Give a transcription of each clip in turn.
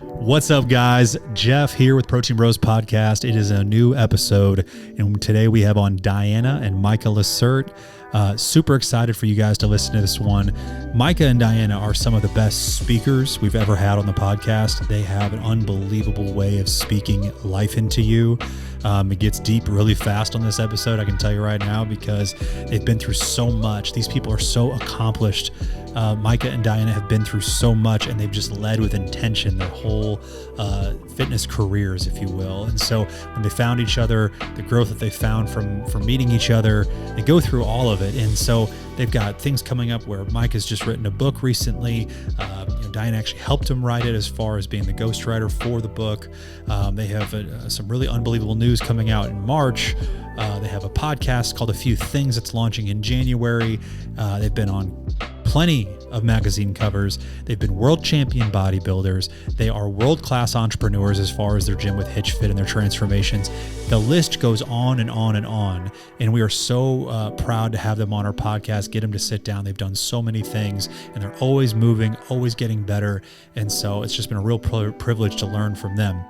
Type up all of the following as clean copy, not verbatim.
What's up, guys? Jeff here with Protein Bros Podcast. It is a new episode, and today we have on Diana and Micah LaCerte. Super excited for you guys to listen to this one. Micah and Diana are some of the best speakers we've ever had on the podcast. They have an unbelievable way of speaking life into you. It gets deep really fast on this episode, I can tell you right now, because they've been through so much. These people are so accomplished. Micah and Diana have been through so much, and they've just led with intention their whole fitness careers, if you will. And so when they found each other, the growth that they found from meeting each other, they go through all of it. And so they've got things coming up where Micah's just written a book recently. Diana actually helped him write it as far as being the ghostwriter for the book. They have some really unbelievable news coming out in March. They have a podcast called A Few Things that's launching in January. They've been on plenty of magazine covers. They've been world champion bodybuilders. They are world-class entrepreneurs as far as their gym with Hitchfit and their transformations. The list goes on and on and on. And we are so proud to have them on our podcast, get them to sit down. They've done so many things, and they're always moving, always getting better. And so it's just been a real privilege to learn from them.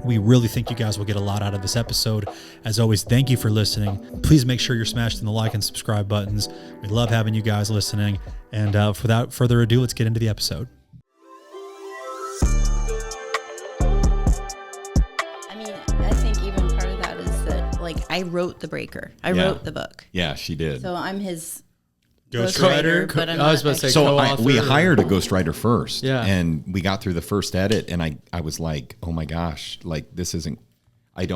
We really think you guys will get a lot out of this episode. As always, thank you for listening. Please make sure you're smashing the like and subscribe buttons. We love having you guys listening. And without further ado, let's get into the episode. I mean, I think even part of that is that, like, I wrote The Breaker. I wrote the book. Yeah, she did. So I'm his ghostwriter. But I was about to say So we hired a ghostwriter first, Yeah. and we got through the first edit, and I was like, oh my gosh, like this isn't, I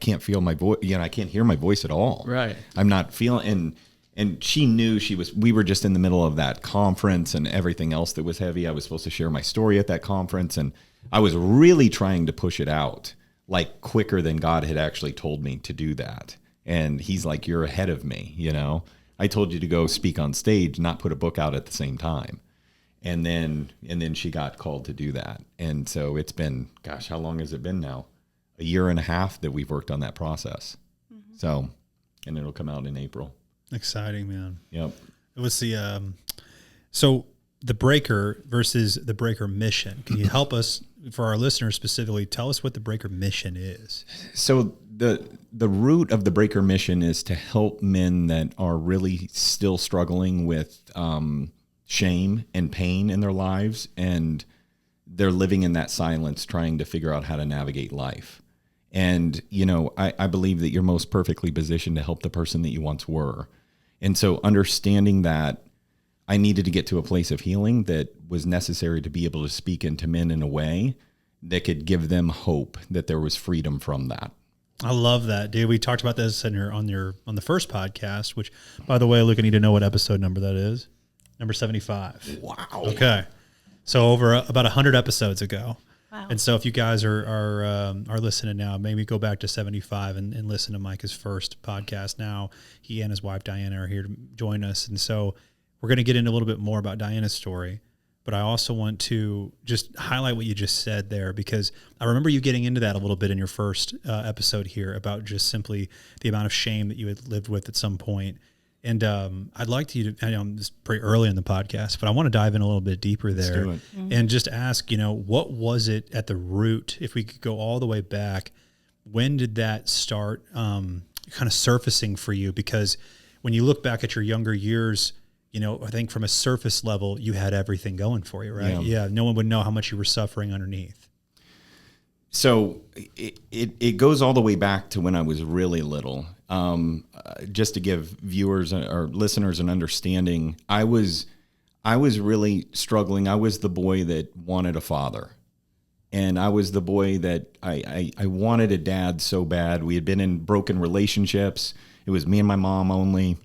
can't feel my voice, I can't hear my voice at all. Right. I'm not feeling, and she knew we were just in the middle of that conference and everything else that was heavy. I was supposed to share my story at that conference, and I was really trying to push it out, like quicker than God had actually told me to do that. And he's like, you're ahead of me, I told you to go speak on stage, not put a book out at the same time. And then she got called to do that. And so it's been, gosh, how long has it been now? A year and a half that we've worked on that process. Mm-hmm. So, and it'll come out in April. Exciting, man. Yep. It was so the Breaker versus the Breaker mission. Can you help us, for our listeners specifically, tell us what the Breaker mission is? So the root of the Breaker mission is to help men that are really still struggling with shame and pain in their lives, and they're living in that silence, trying to figure out how to navigate life. And, I believe that you're most perfectly positioned to help the person that you once were. And so understanding that, I needed to get to a place of healing that was necessary to be able to speak into men in a way that could give them hope that there was freedom from that. I love that, dude. We talked about this on the first podcast, which, by the way, Luke, I need to know what episode number that is. Number 75. Wow. Okay. So over about 100 episodes ago. Wow. And so if you guys are listening now, maybe go back to 75 and listen to Micah's first podcast. Now he and his wife Diana are here to join us, and so we're going to get into a little bit more about Diana's story. But I also want to just highlight what you just said there, because I remember you getting into that a little bit in your first episode here about just simply the amount of shame that you had lived with at some point. And I'd like you to, I know this is pretty early in the podcast, but I want to dive in a little bit deeper there. Let's do it. And just ask, what was it at the root, if we could go all the way back, when did that start kind of surfacing for you? Because when you look back at your younger years, I think from a surface level, you had everything going for you, right? Yeah. No one would know how much you were suffering underneath. So it goes all the way back to when I was really little. Just to give viewers or listeners an understanding, I was really struggling. I was the boy that wanted a father. And I was the boy that I wanted a dad so bad. We had been in broken relationships. It was me and my mom only.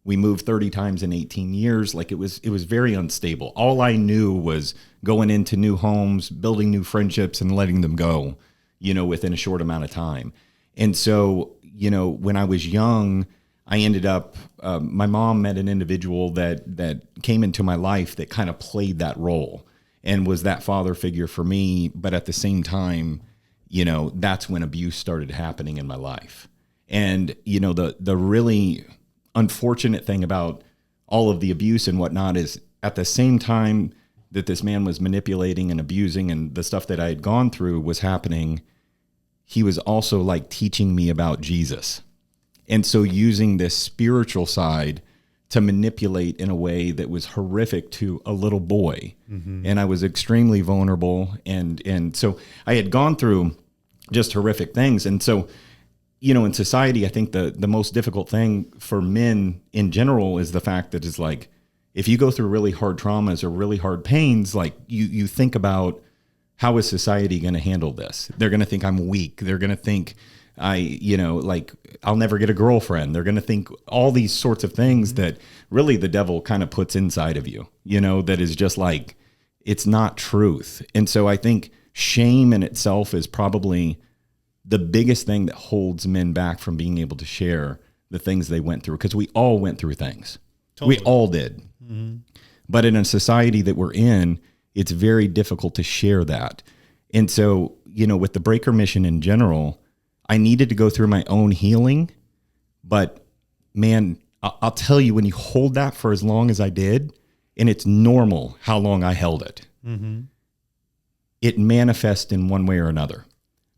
We moved 30 times in 18 years. Like it was very unstable. All I knew was going into new homes, building new friendships, and letting them go, within a short amount of time. And so, when I was young, I ended up, my mom met an individual that came into my life that kind of played that role and was that father figure for me. But at the same time, that's when abuse started happening in my life. And, the really unfortunate thing about all of the abuse and whatnot is at the same time that this man was manipulating and abusing, and the stuff that I had gone through was happening, he was also like teaching me about Jesus. And so using this spiritual side to manipulate in a way that was horrific to a little boy. Mm-hmm. And I was extremely vulnerable. And so I had gone through just horrific things. And so, you know, in society, I think the most difficult thing for men in general is the fact that it's like, if you go through really hard traumas or really hard pains, like you think about, how is society going to handle this? They're going to think I'm weak. They're going to think I'll never get a girlfriend. They're going to think all these sorts of things that really the devil kind of puts inside of you, that is just like, it's not truth. And so I think shame in itself is probably the biggest thing that holds men back from being able to share the things they went through. Because we all went through things. Totally. We all did. Mm-hmm. But in a society that we're in, it's very difficult to share that. And so, with the Breaker Mission in general, I needed to go through my own healing. But man, I'll tell you, when you hold that for as long as I did, and it's normal how long I held it, mm-hmm. it manifests in one way or another.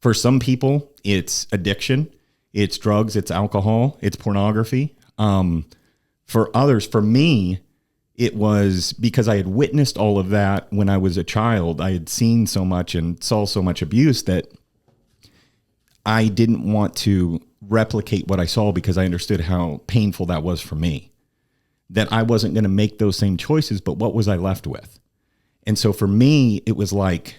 For some people, it's addiction, it's drugs, it's alcohol, it's pornography. For others, for me, it was because I had witnessed all of that when I was a child. I had seen so much and saw so much abuse that I didn't want to replicate what I saw, because I understood how painful that was for me. That I wasn't going to make those same choices, but what was I left with? And so for me, it was like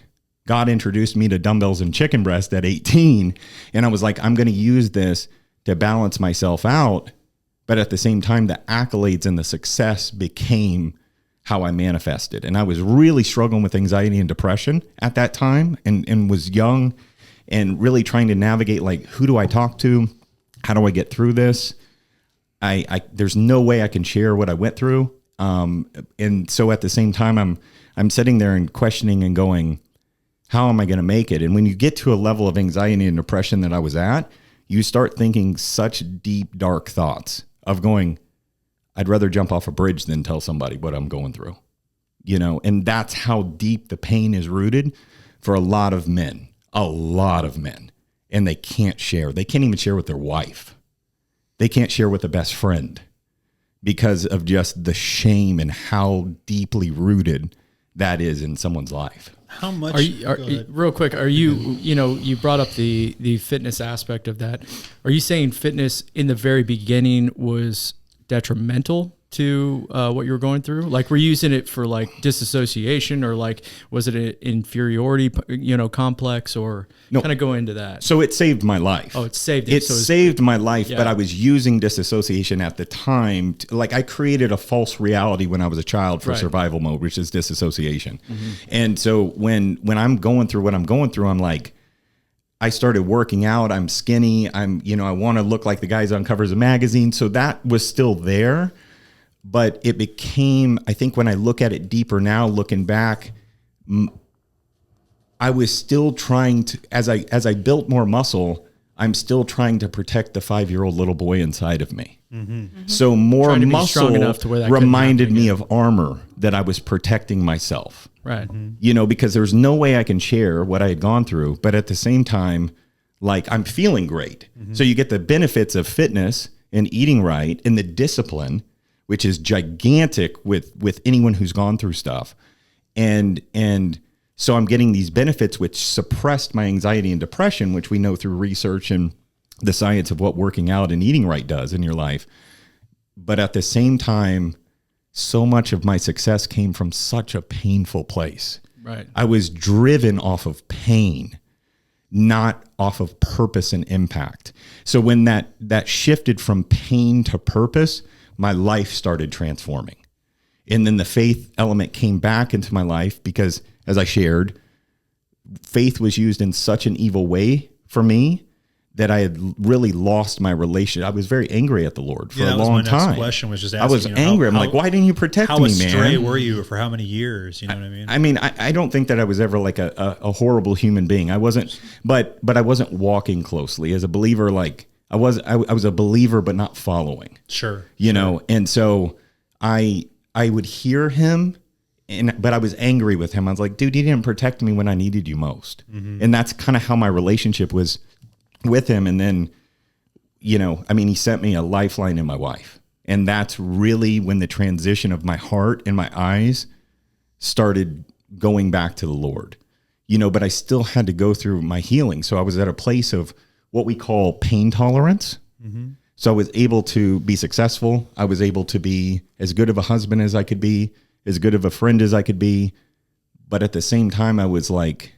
God introduced me to dumbbells and chicken breast at 18. And I was like, I'm going to use this to balance myself out. But at the same time, the accolades and the success became how I manifested. And I was really struggling with anxiety and depression at that time, and was young and really trying to navigate, like, who do I talk to? How do I get through this? There's no way I can share what I went through. And so at the same time, I'm sitting there and questioning and going, how am I going to make it? And when you get to a level of anxiety and depression that I was at, you start thinking such deep, dark thoughts of going, I'd rather jump off a bridge than tell somebody what I'm going through, and that's how deep the pain is rooted for a lot of men, and they can't share. They can't even share with their wife. They can't share with a best friend because of just the shame and how deeply rooted that is in someone's life. How much? Real quick, are you, you brought up the fitness aspect of that. Are you saying fitness in the very beginning was detrimental to what you were going through? Like, were you using it for like disassociation, or like, was it an inferiority, complex, or kind of go into that? So it saved my life. Oh, it saved it. It saved my life, yeah. But I was using disassociation at the time. I created a false reality when I was a child for survival mode, which is disassociation. Mm-hmm. And so when I'm going through what I'm going through, I'm like, I started working out. I'm skinny. I want to look like the guys on covers of magazines. So that was still there. But it became, I think when I look at it deeper now, looking back, I was still trying to, as I built more muscle, I'm still trying to protect the 5-year-old little boy inside of me. Mm-hmm. Mm-hmm. So more muscle reminded me of armor, that I was protecting myself. Right. Mm-hmm. Because there's no way I can share what I had gone through, but at the same time, like, I'm feeling great. Mm-hmm. So you get the benefits of fitness and eating right and the discipline, which is gigantic with anyone who's gone through stuff. And so I'm getting these benefits which suppressed my anxiety and depression, which we know through research and the science of what working out and eating right does in your life. But at the same time, so much of my success came from such a painful place. Right. I was driven off of pain, not off of purpose and impact. So when that shifted from pain to purpose, my life started transforming. And then the faith element came back into my life because, as I shared, faith was used in such an evil way for me that I had really lost my relationship. I was very angry at the Lord for a long time. My next question was just asking, I was angry. I'm like, why didn't you protect me, man? How astray were you for how many years? You know what I mean? I mean, I don't think that I was ever like a horrible human being. I wasn't, but I wasn't walking closely as a believer. Like, I was a believer, but not following. Sure. You know, and so I would hear him but I was angry with him. I was like, dude, you didn't protect me when I needed you most. And that's kind of how my relationship was with him. And then, you know, I mean, he sent me a lifeline in my wife. And that's really when the transition of my heart and my eyes started going back to the Lord, you know, but I still had to go through my healing. So I was at a place of what we call pain tolerance. So I was able to be successful. I was able to be as good of a husband as I could be, as good of a friend as I could be. But at the same time, I was like,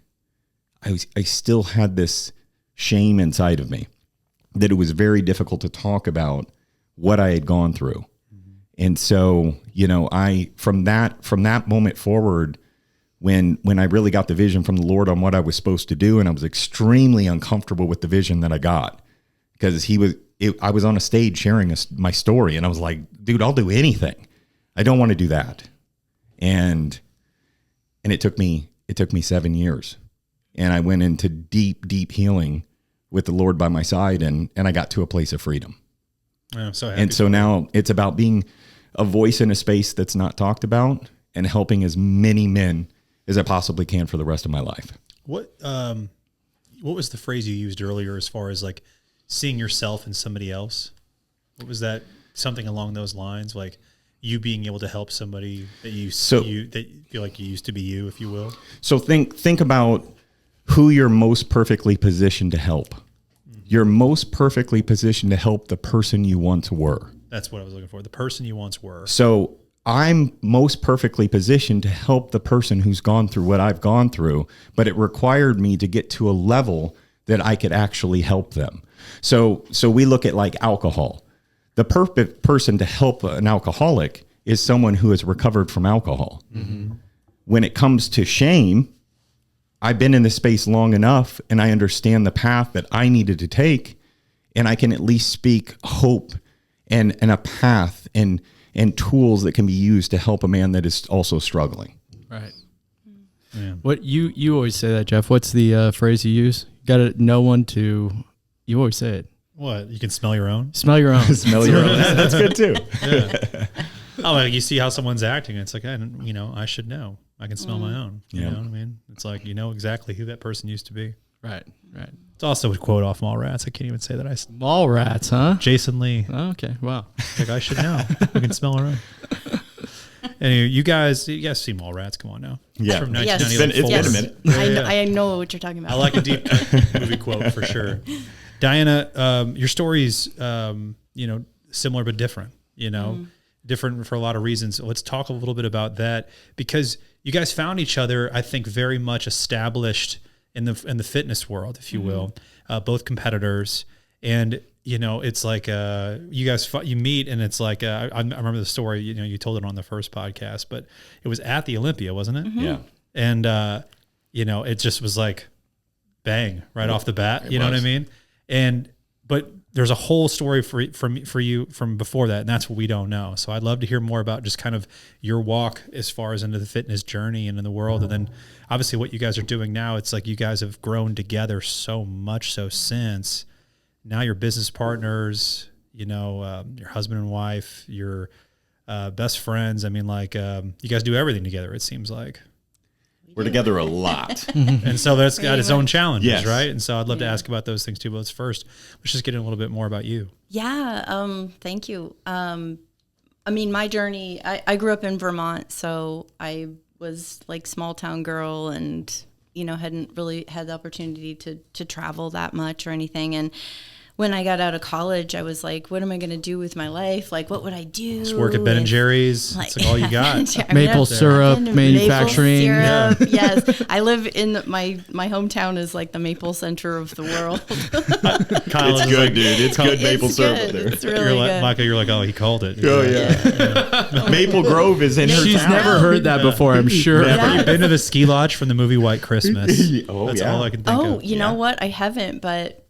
I still had this shame inside of me that it was very difficult to talk about what I had gone through. And so, you know, from that moment forward, when I really got the vision from the Lord on what I was supposed to do, and I was extremely uncomfortable with the vision that I got, because I was on a stage sharing my story, and I was like, dude, I'll do anything. I don't want to do that. And it took me 7 years, and I went into deep, deep healing with the Lord by my side, and I got to a place of freedom. I'm so happy. And so now it's about being a voice in a space that's not talked about and helping as many men as I possibly can for the rest of my life. What was the phrase you used earlier as far as like seeing yourself in somebody else? What was that? Something along those lines, like you being able to help somebody that you feel like you used to be you, if you will. So think about who you're most perfectly positioned to help. You're most perfectly positioned to help the person you once were. That's what I was looking for. The person you once were. So I'm most perfectly positioned to help the person who's gone through what I've gone through, but it required me to get to a level that I could actually help them. So we look at like alcohol. The perfect person to help an alcoholic is someone who has recovered from alcohol. When it comes to shame, I've been in this space long enough, and I understand the path that I needed to take, and I can at least speak hope and a path and tools that can be used to help a man that is also struggling. Right. Yeah. What you always say that, Jeff. What's the phrase you use? Got to know one to. You always say it. What? You can smell your own? Smell your own. Smell your own. That's good too. Yeah. Oh, like you see how someone's acting. It's like, I should know. I can smell my own. You know what I mean? It's like, you know exactly who that person used to be. Right. It's also a quote off Mallrats. I can't even say that. Mallrats, huh? Jason Lee. Oh, okay. Wow. Like, I should know. We can smell our own. Anyway, you guys see Mallrats. Come on now. Yeah. It's from Yes. 1998. It's been a minute. I know what you're talking about. I like a deep movie quote for sure. Diana, your story's, similar but different, different for a lot of reasons. Let's talk a little bit about that, because you guys found each other, I think, very much established in the fitness world, if you will, both competitors. And, it's like, you guys, you meet, and it's like, I remember the story, you told it on the first podcast, but it was at the Olympia, wasn't it? Yeah. And, it just was like bang right off the bat, you know what I mean? But there's a whole story for you from before that, and that's what we don't know. So I'd love to hear more about just kind of your walk as far as into the fitness journey and in the world. And then obviously what you guys are doing now, it's like you guys have grown together so much so since. Now you're business partners, your husband and wife, your best friends. I mean, like you guys do everything together, it seems like. We're together a lot. And so that's got its own challenges, Yes. right? And so I'd love to ask about those things too. But let's just get in a little bit more about you. Yeah. Thank you. My journey, I grew up in Vermont, so I was like small town girl and, hadn't really had the opportunity to travel that much or anything. And when I got out of college, I was like, what am I going to do with my life? Like, what would I do? Just work at Ben and Jerry's. It's like all you got. Maple syrup manufacturing. Maple syrup, yes. I live in my hometown is like the maple center of the world. Kyle It's is good, like, dude. It's good maple syrup up there. It's really good. Micah, you're like, oh, he called it. Oh, yeah. Maple Grove is in her She's town. never heard that before, I'm sure. Have you been to the ski lodge from the movie White Christmas? Oh, That's yeah. all I can think of. Oh, you know what? I haven't, but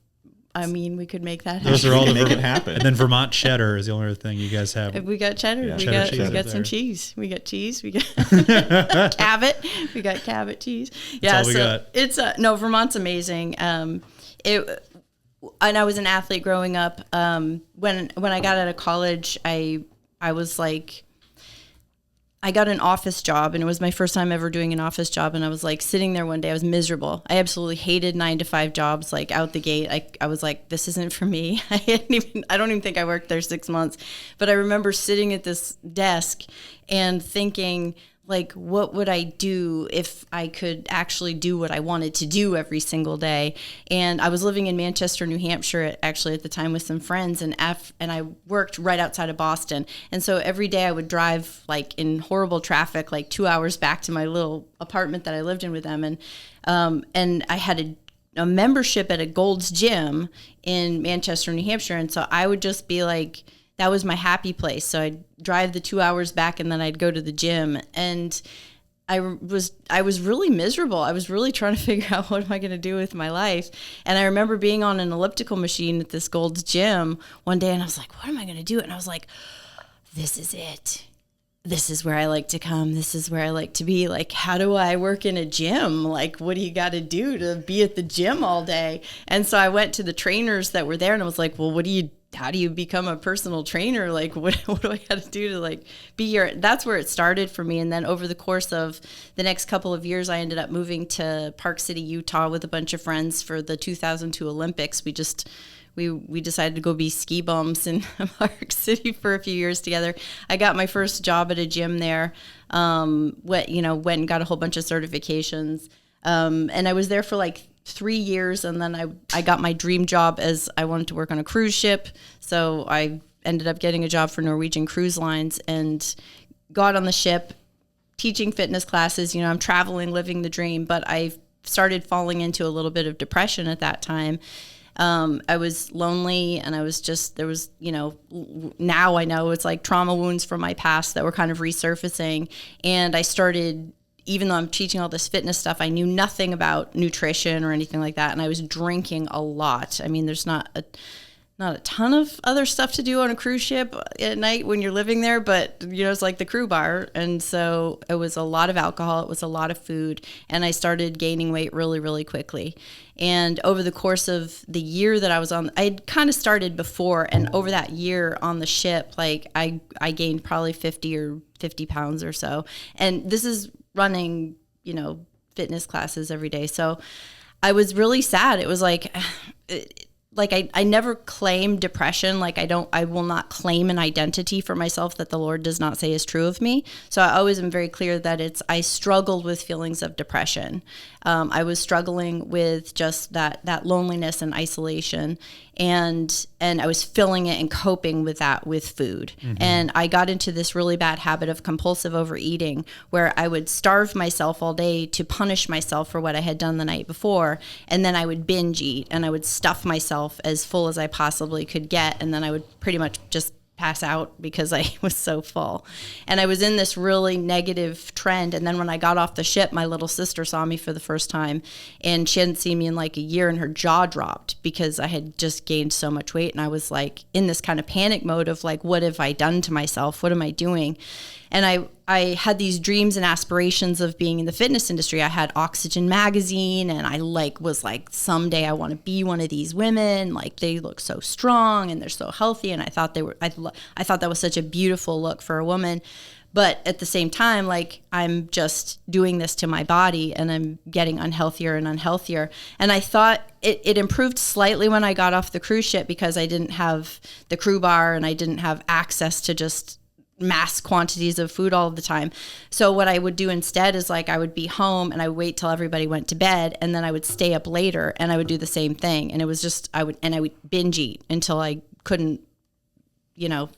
we could make that happen. Those are all the Make it happen. And then Vermont cheddar is the only other thing you guys have. We got cheddar. Yeah. We Cheddar got cheese we got there. some cheese. We got cheese. We got Cabot. We got Cabot cheese. Yeah, all we got. It's no, Vermont's amazing. And I was an athlete growing up. When I got out of college, I was like, I got an office job, and it was my first time ever doing an office job. And I was like sitting there one day, I was miserable. I absolutely hated 9-to-5 jobs, like out the gate. I was like, this isn't for me. I don't even think I worked there 6 months, but I remember sitting at this desk and thinking, like, what would I do if I could actually do what I wanted to do every single day? And I was living in Manchester, New Hampshire, actually at the time with some friends, and I worked right outside of Boston. And so every day I would drive like in horrible traffic, like 2 hours back to my little apartment that I lived in with them. And I had a membership at a Gold's Gym in Manchester, New Hampshire. And so I would just be like, that was my happy place. So I'd drive the 2 hours back, and then I'd go to the gym. And I was really miserable. I was really trying to figure out, what am I going to do with my life? And I remember being on an elliptical machine at this Gold's Gym one day, and I was like, what am I going to do? And I was like, this is it. This is where I like to come. This is where I like to be. Like, how do I work in a gym? Like, what do you got to do to be at the gym all day? And so I went to the trainers that were there, and I was like, well, how do you become a personal trainer? Like, what do I got to do to like be here? That's where it started for me. And then over the course of the next couple of years, I ended up moving to Park City, Utah with a bunch of friends for the 2002 Olympics. We decided to go be ski bums in Park City for a few years together. I got my first job at a gym there. Went and got a whole bunch of certifications. And I was there for like 3 years, and then I got my dream job as I wanted to work on a cruise ship. So I ended up getting a job for Norwegian Cruise Lines and got on the ship teaching fitness classes. I'm traveling, living the dream, but I started falling into a little bit of depression at that time. I was lonely, and now I know it's like trauma wounds from my past that were kind of resurfacing. And I started, even though I'm teaching all this fitness stuff, I knew nothing about nutrition or anything like that. And I was drinking a lot. I mean, there's not a ton of other stuff to do on a cruise ship at night when you're living there, but it's like the crew bar. And so it was a lot of alcohol. It was a lot of food. And I started gaining weight really, really quickly. And over the course of the year that I was on, I kind of started before, and over that year on the ship, like I gained probably 50 pounds or so. And this is running, fitness classes every day. So I was really sad. It was like I never claimed depression. Like I will not claim an identity for myself that the Lord does not say is true of me. So I always am very clear that I struggled with feelings of depression. I was struggling with just that loneliness and isolation, and I was filling it and coping with that with food. Mm-hmm. And I got into this really bad habit of compulsive overeating, where I would starve myself all day to punish myself for what I had done the night before. And then I would binge eat, and I would stuff myself as full as I possibly could get. And then I would pretty much just pass out because I was so full. And I was in this really negative trend. And then when I got off the ship, my little sister saw me for the first time, and she hadn't seen me in like a year, and her jaw dropped because I had just gained so much weight. And I was like in this kind of panic mode of like, what have I done to myself? What am I doing? And I had these dreams and aspirations of being in the fitness industry. I had Oxygen magazine, and I was like, someday I want to be one of these women. Like, they look so strong and they're so healthy. And I thought I thought that was such a beautiful look for a woman. But at the same time, like, I'm just doing this to my body, and I'm getting unhealthier and unhealthier. And I thought it improved slightly when I got off the cruise ship, because I didn't have the crew bar, and I didn't have access to just mass quantities of food all the time. So what I would do instead is, like, I would be home, and I would wait till everybody went to bed, and then I would stay up later, and I would do the same thing. And it was just, I would binge eat until I couldn't,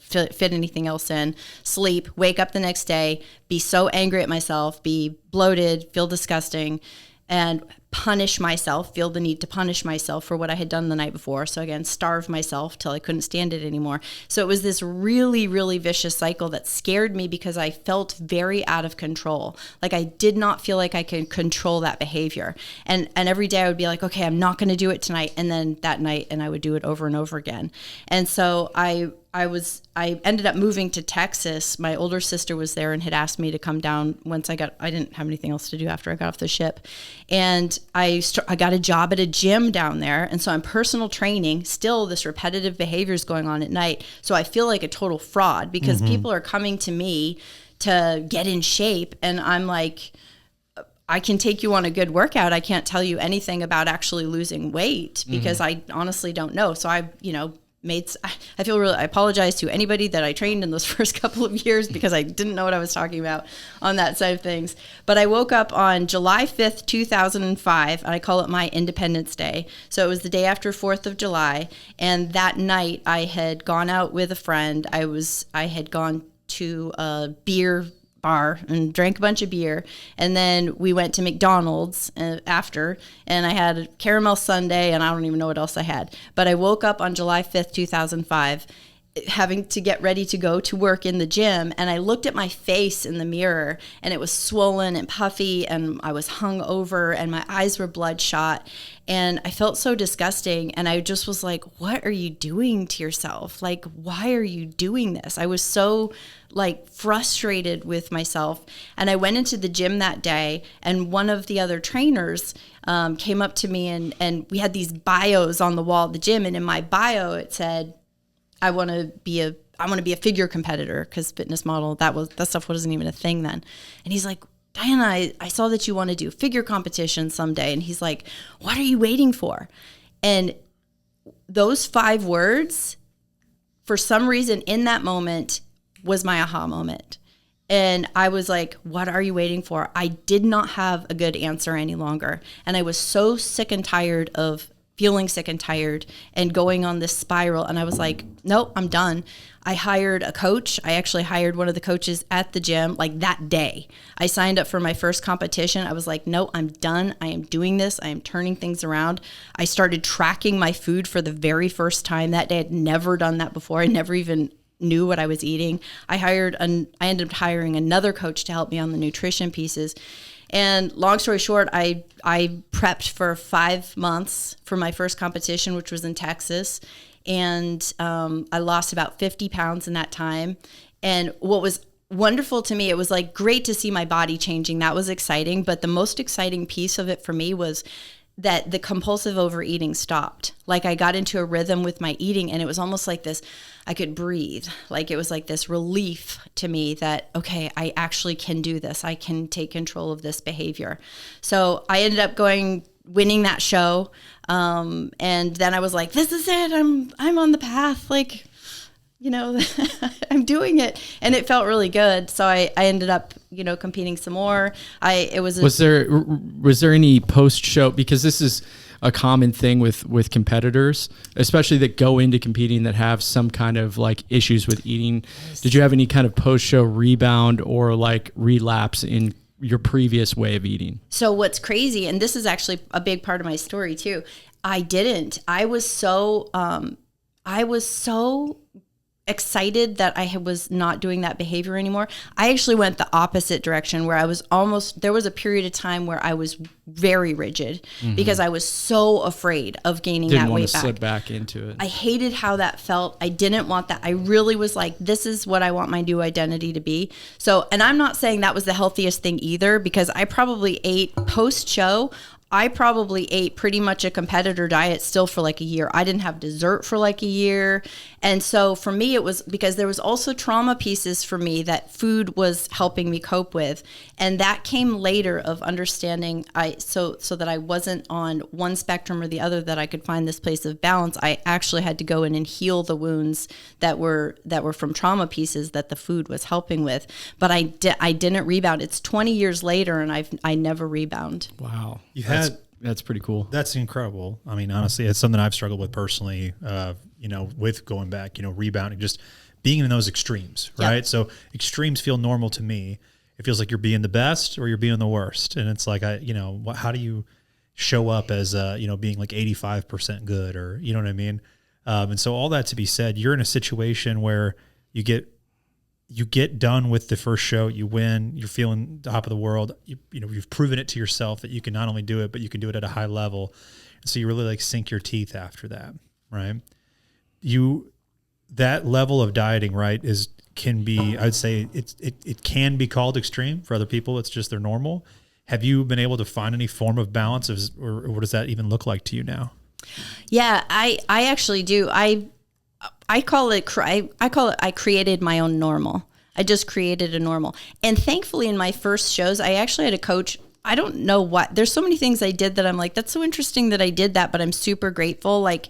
fit anything else in, sleep, wake up the next day, be so angry at myself, be bloated, feel disgusting, and feel the need to punish myself for what I had done the night before. So again, starve myself till I couldn't stand it anymore. So it was this really, really vicious cycle that scared me, because I felt very out of control. Like, I did not feel like I could control that behavior. And every day I would be like, okay, I'm not going to do it tonight. And then that night, and I would do it over and over again. And so I ended up moving to Texas. My older sister was there and had asked me to come down once I didn't have anything else to do after I got off the ship. And I got a job at a gym down there. And so I'm personal training, still this repetitive behavior is going on at night. So I feel like a total fraud, because people are coming to me to get in shape. And I'm like, I can take you on a good workout. I can't tell you anything about actually losing weight because I honestly don't know. So I, I feel really, I apologize to anybody that I trained in those first couple of years because I didn't know what I was talking about on that side of things. But I woke up on July 5th, 2005, and I call it my Independence Day. So it was the day after 4th of July. And that night I had gone out with a friend. I had gone to a beer bar and drank a bunch of beer, and then we went to McDonald's after, and I had a caramel sundae, and I don't even know what else I had. But I woke up on July 5th, 2005, having to get ready to go to work in the gym, and I looked at my face in the mirror, and it was swollen and puffy, and I was hung over, and my eyes were bloodshot, and I felt so disgusting. And I just was like, what are you doing to yourself? Like, why are you doing this? I was so frustrated with myself. And I went into the gym that day, and one of the other trainers came up to me, and we had these bios on the wall of the gym. And in my bio, it said, I want to be a figure competitor, because fitness model, that stuff wasn't even a thing then. And he's like, Diana, I saw that you want to do figure competition someday. And he's like, what are you waiting for? And those 5 words, for some reason in that moment, was my aha moment. And I was like, what are you waiting for? I did not have a good answer any longer. And I was so sick and tired of feeling sick and tired and going on this spiral. And I was like, nope, I'm done. I hired a coach. I actually hired one of the coaches at the gym that day. I signed up for my first competition. I was like, no, I'm done. I am doing this. I am turning things around. I started tracking my food for the very first time that day. I'd never done that before. I never even knew what I was eating. I ended up hiring another coach to help me on the nutrition pieces. And long story short, I prepped for 5 months for my first competition, which was in Texas. And I lost about 50 pounds in that time. And what was wonderful to me, it was great to see my body changing. That was exciting. But the most exciting piece of it for me was that the compulsive overeating stopped. I got into a rhythm with my eating, and it was almost like this, I could breathe. It was like this relief to me that, okay, I actually can do this. I can take control of this behavior. So I ended up winning that show. And then I was like, this is it. I'm on the path. I'm doing it. And it felt really good. So I ended up, competing some more. Was there any post-show, because this is a common thing with competitors, especially that go into competing that have some kind of issues with eating. Did you have any kind of post-show rebound or relapse in your previous way of eating? So what's crazy, and this is actually a big part of my story too, I didn't. I was so excited that I was not doing that behavior anymore. I actually went the opposite direction, where there was a period of time where I was very rigid because I was so afraid of gaining that weight back. Didn't want to slip back into it. I hated how that felt. I didn't want that. I really was like, this is what I want my new identity to be. So, and I'm not saying that was the healthiest thing either, because I probably ate post-show, I probably ate pretty much a competitor diet still for a year. I didn't have dessert for a year. And so for me, it was because there was also trauma pieces for me that food was helping me cope with. And that came later of understanding so that I wasn't on one spectrum or the other, that I could find this place of balance. I actually had to go in and heal the wounds that were from trauma pieces that the food was helping with. But I didn't rebound. It's 20 years later, and I never rebound. Wow. That's pretty cool. That's incredible. I mean, honestly, it's something I've struggled with personally, with going back, rebounding, just being in those extremes, right? Yep. So extremes feel normal to me. It feels like you're being the best or you're being the worst. And it's like, how do you show up as, being 85% good, or, you know what I mean? And so all that to be said, you're in a situation where you get done with the first show, you win, you're feeling top of the world. You've proven it to yourself that you can not only do it, but you can do it at a high level. And so you really sink your teeth after that, right? That level of dieting, right, can be, I'd say it can be called extreme. For other people, it's just their normal. Have you been able to find any form of balance, or what does that even look like to you now? Yeah, I actually do. I call it I created my own normal. I just created a normal. And thankfully in my first shows, I actually had a coach. I don't know what, there's so many things I did that I'm like, that's so interesting that I did that, but I'm super grateful. Like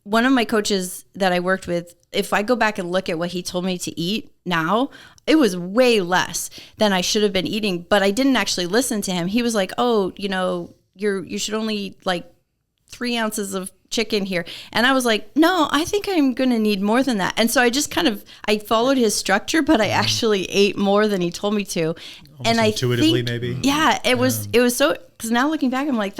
one of my coaches that I worked with, if I go back and look at what he told me to eat now, it was way less than I should have been eating, but I didn't actually listen to him. He was like, oh, you know, you should only eat like 3 ounces of chicken here. And I was like, no, I think I'm going to need more than that. And so I just I followed his structure, but I actually ate more than he told me to. Almost and intuitively, maybe. Yeah, it was so, because now looking back, I'm like,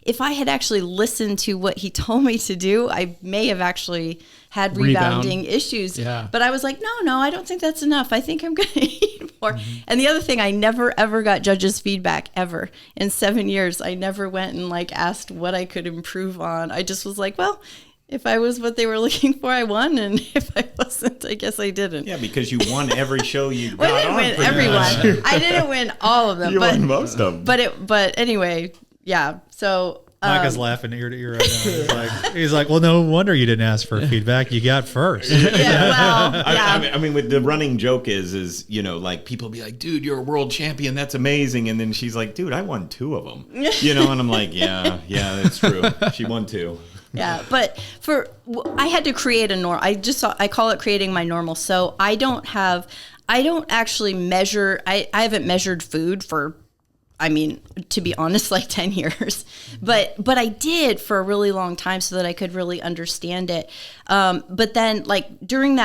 if I had actually listened to what he told me to do, I may have actually had rebounding issues. Yeah. But I was like, no, I don't think that's enough. I think I'm going to eat more. And the other thing, I never, ever got judges' feedback ever. In 7 years, I never went and like asked what I could improve on. I just was like, well, if I was what they were looking for, I won. And if I wasn't, I guess I didn't. Yeah, because you won every show you Well, got I didn't on. win pretty everyone. much. I didn't win all of them. You but, won most of them. But anyway, yeah. So Micah's laughing ear to ear right now. He's like, well, no wonder you didn't ask for feedback. You got first. yeah, well, yeah. I mean, with the running joke is, you know, like people be like, dude, you're a world champion. That's amazing. And then she's like, dude, I won 2 of them. You know, and I'm like, yeah, that's true. She won 2. Yeah, but I had to create a norm. I call it creating my normal. So I don't actually measure. I haven't measured food for, I mean, to be honest, like 10 years, but I did for a really long time so that I could really understand it. But then like during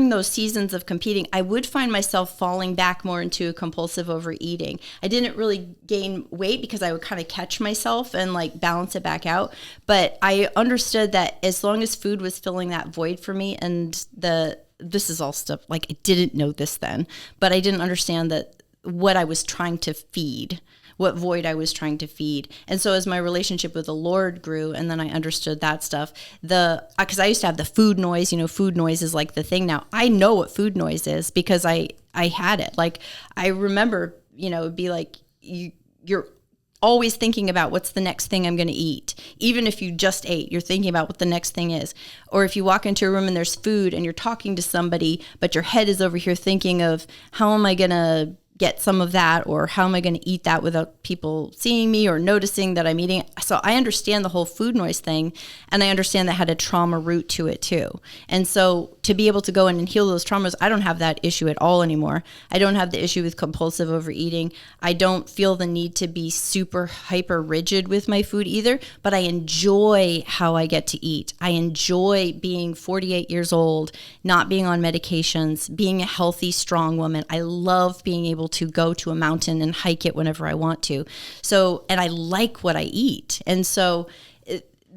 those seasons of competing, I would find myself falling back more into a compulsive overeating. I didn't really gain weight because I would kind of catch myself and like balance it back out. But I understood that as long as food was filling that void for me, and this is all stuff like I didn't know this then, but I didn't understand that what I was trying to feed, what void I was trying to feed. And so as my relationship with the Lord grew, and then I understood that stuff, because I used to have the food noise, you know, food noise is like the thing now. I know what food noise is because I had it. Like I remember, you know, it'd be like you're always thinking about what's the next thing I'm going to eat. Even if you just ate, you're thinking about what the next thing is. Or if you walk into a room and there's food and you're talking to somebody, but your head is over here thinking of how am I going to get some of that, or how am I going to eat that without people seeing me or noticing that I'm eating it? So I understand the whole food noise thing, and I understand that had a trauma root to it too. And so to be able to go in and heal those traumas, I don't have that issue at all anymore. I don't have the issue with compulsive overeating. I don't feel the need to be super hyper rigid with my food either, but I enjoy how I get to eat. I enjoy being 48 years old, not being on medications, being a healthy, strong woman. I love being able to go to a mountain and hike it whenever I want to. So, and I like what I eat. And so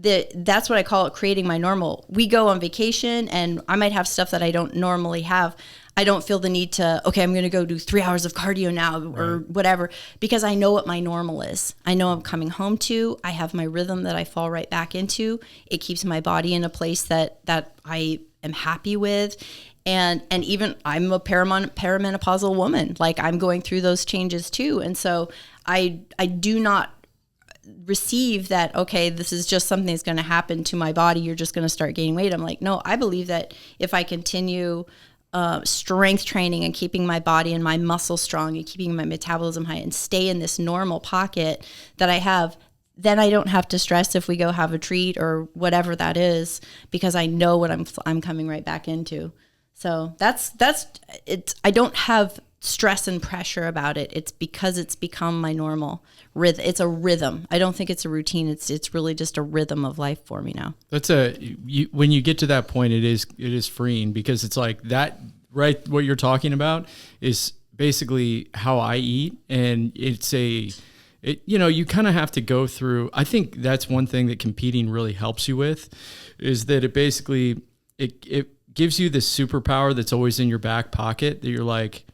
that's what I call it, creating my normal. We go on vacation and I might have stuff that I don't normally have. I don't feel the need to, okay, I'm going to go do 3 hours of cardio now or whatever, because I know what my normal is. I know I'm coming home to, I have my rhythm that I fall right back into. It keeps my body in a place that I am happy with. And even I'm a perimenopausal woman. Like I'm going through those changes too. And so I do not receive that, okay, this is just something that's going to happen to my body. You're just going to start gaining weight. I'm like, no, I believe that if I continue strength training and keeping my body and my muscle strong and keeping my metabolism high and stay in this normal pocket that I have, then I don't have to stress if we go have a treat or whatever that is, because I know what I'm coming right back into. So that's it. I don't have stress and pressure about it. It's because it's become my normal rhythm. It's a rhythm. I don't think it's a routine. It's really just a rhythm of life for me now. That's when you get to that point, it is freeing, because it's like that, right? What you're talking about is basically how I eat. And you kind of have to go through, I think that's one thing that competing really helps you with, is that it basically, it gives you this superpower that's always in your back pocket that you're like,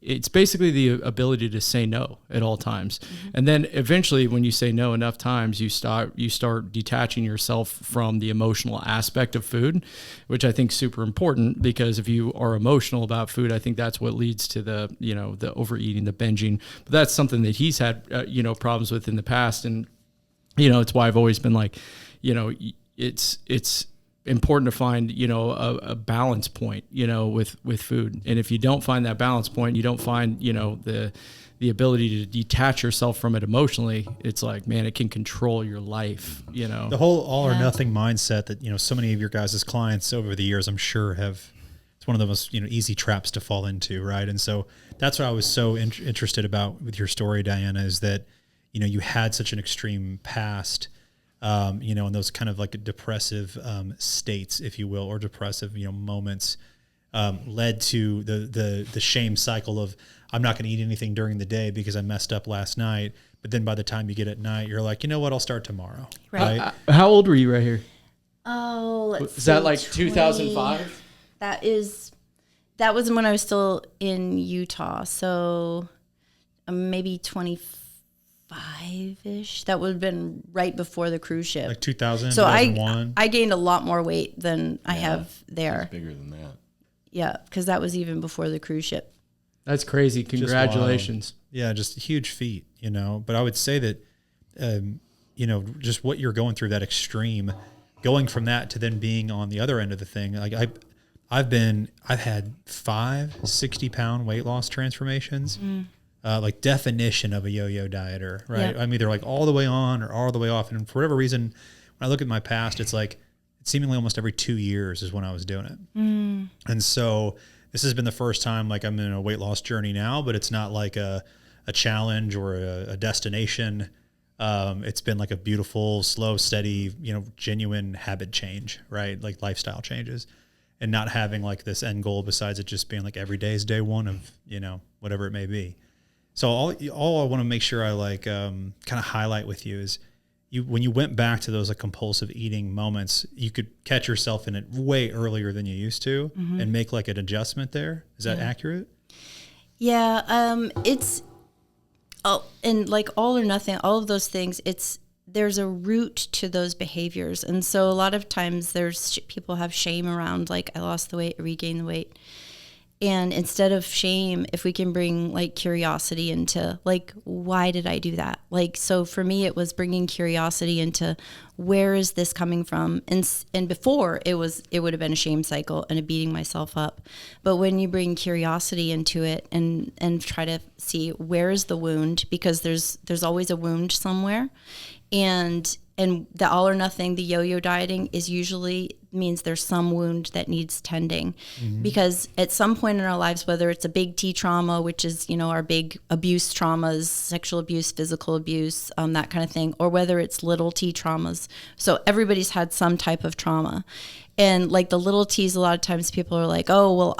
it's basically the ability to say no at all times. Mm-hmm. And then eventually when you say no enough times, you start detaching yourself from the emotional aspect of food, which I think is super important, because if you are emotional about food, I think that's what leads to the overeating, the binging. But that's something that he's had, problems with in the past. And, it's why I've always been like, it's important to find, a balance point, with food. And if you don't find that balance point, you don't find, the ability to detach yourself from it emotionally, it's like, man, it can control your life, The whole all or nothing mindset that, so many of your guys' clients over the years, I'm sure it's one of the most, easy traps to fall into. Right. And so that's what I was so interested about with your story, Diana, is that, you had such an extreme past, and those kind of like depressive states, if you will, or depressive, moments led to the shame cycle of, I'm not going to eat anything during the day because I messed up last night. But then by the time you get at night, you're like, you know what, I'll start tomorrow. Right. How old were you right here? Oh, is that like 2005? That was when I was still in Utah. So maybe 25-ish. That would have been right before the cruise ship. Like 2000, so 2001. I gained a lot more weight than I have there. It's bigger than that. Yeah, because that was even before the cruise ship. That's crazy. Congratulations. Just a huge feat, But I would say that, just what you're going through, that extreme, going from that to then being on the other end of the thing. Like I've had 5 60-pound weight loss transformations. Like definition of a yo-yo dieter, right? Yep. I'm either like all the way on or all the way off. And for whatever reason, when I look at my past, it's like seemingly almost every 2 years is when I was doing it. And so this has been the first time like I'm in a weight loss journey now, but it's not like a challenge or a destination. It's been like a beautiful, slow, steady, genuine habit change, right? Like lifestyle changes, and not having like this end goal besides it just being like every day is day one of, whatever it may be. So all I want to make sure I like kind of highlight with you is when you went back to those like compulsive eating moments, you could catch yourself in it way earlier than you used to and make like an adjustment there. Is that accurate? Yeah. And like all or nothing, all of those things, there's a root to those behaviors. And so a lot of times people have shame around, like I lost the weight, I regained the weight. And instead of shame, if we can bring like curiosity into like, why did I do that? Like, so for me, it was bringing curiosity into where is this coming from? And before it would have been a shame cycle and a beating myself up. But when you bring curiosity into it and try to see where is the wound, because there's always a wound somewhere. And the all or nothing, the yo-yo dieting is usually means there's some wound that needs tending, because at some point in our lives, whether it's a big T trauma, which is, our big abuse traumas, sexual abuse, physical abuse, that kind of thing, or whether it's little T traumas. So everybody's had some type of trauma. And like the little T's, a lot of times people are like, oh, well,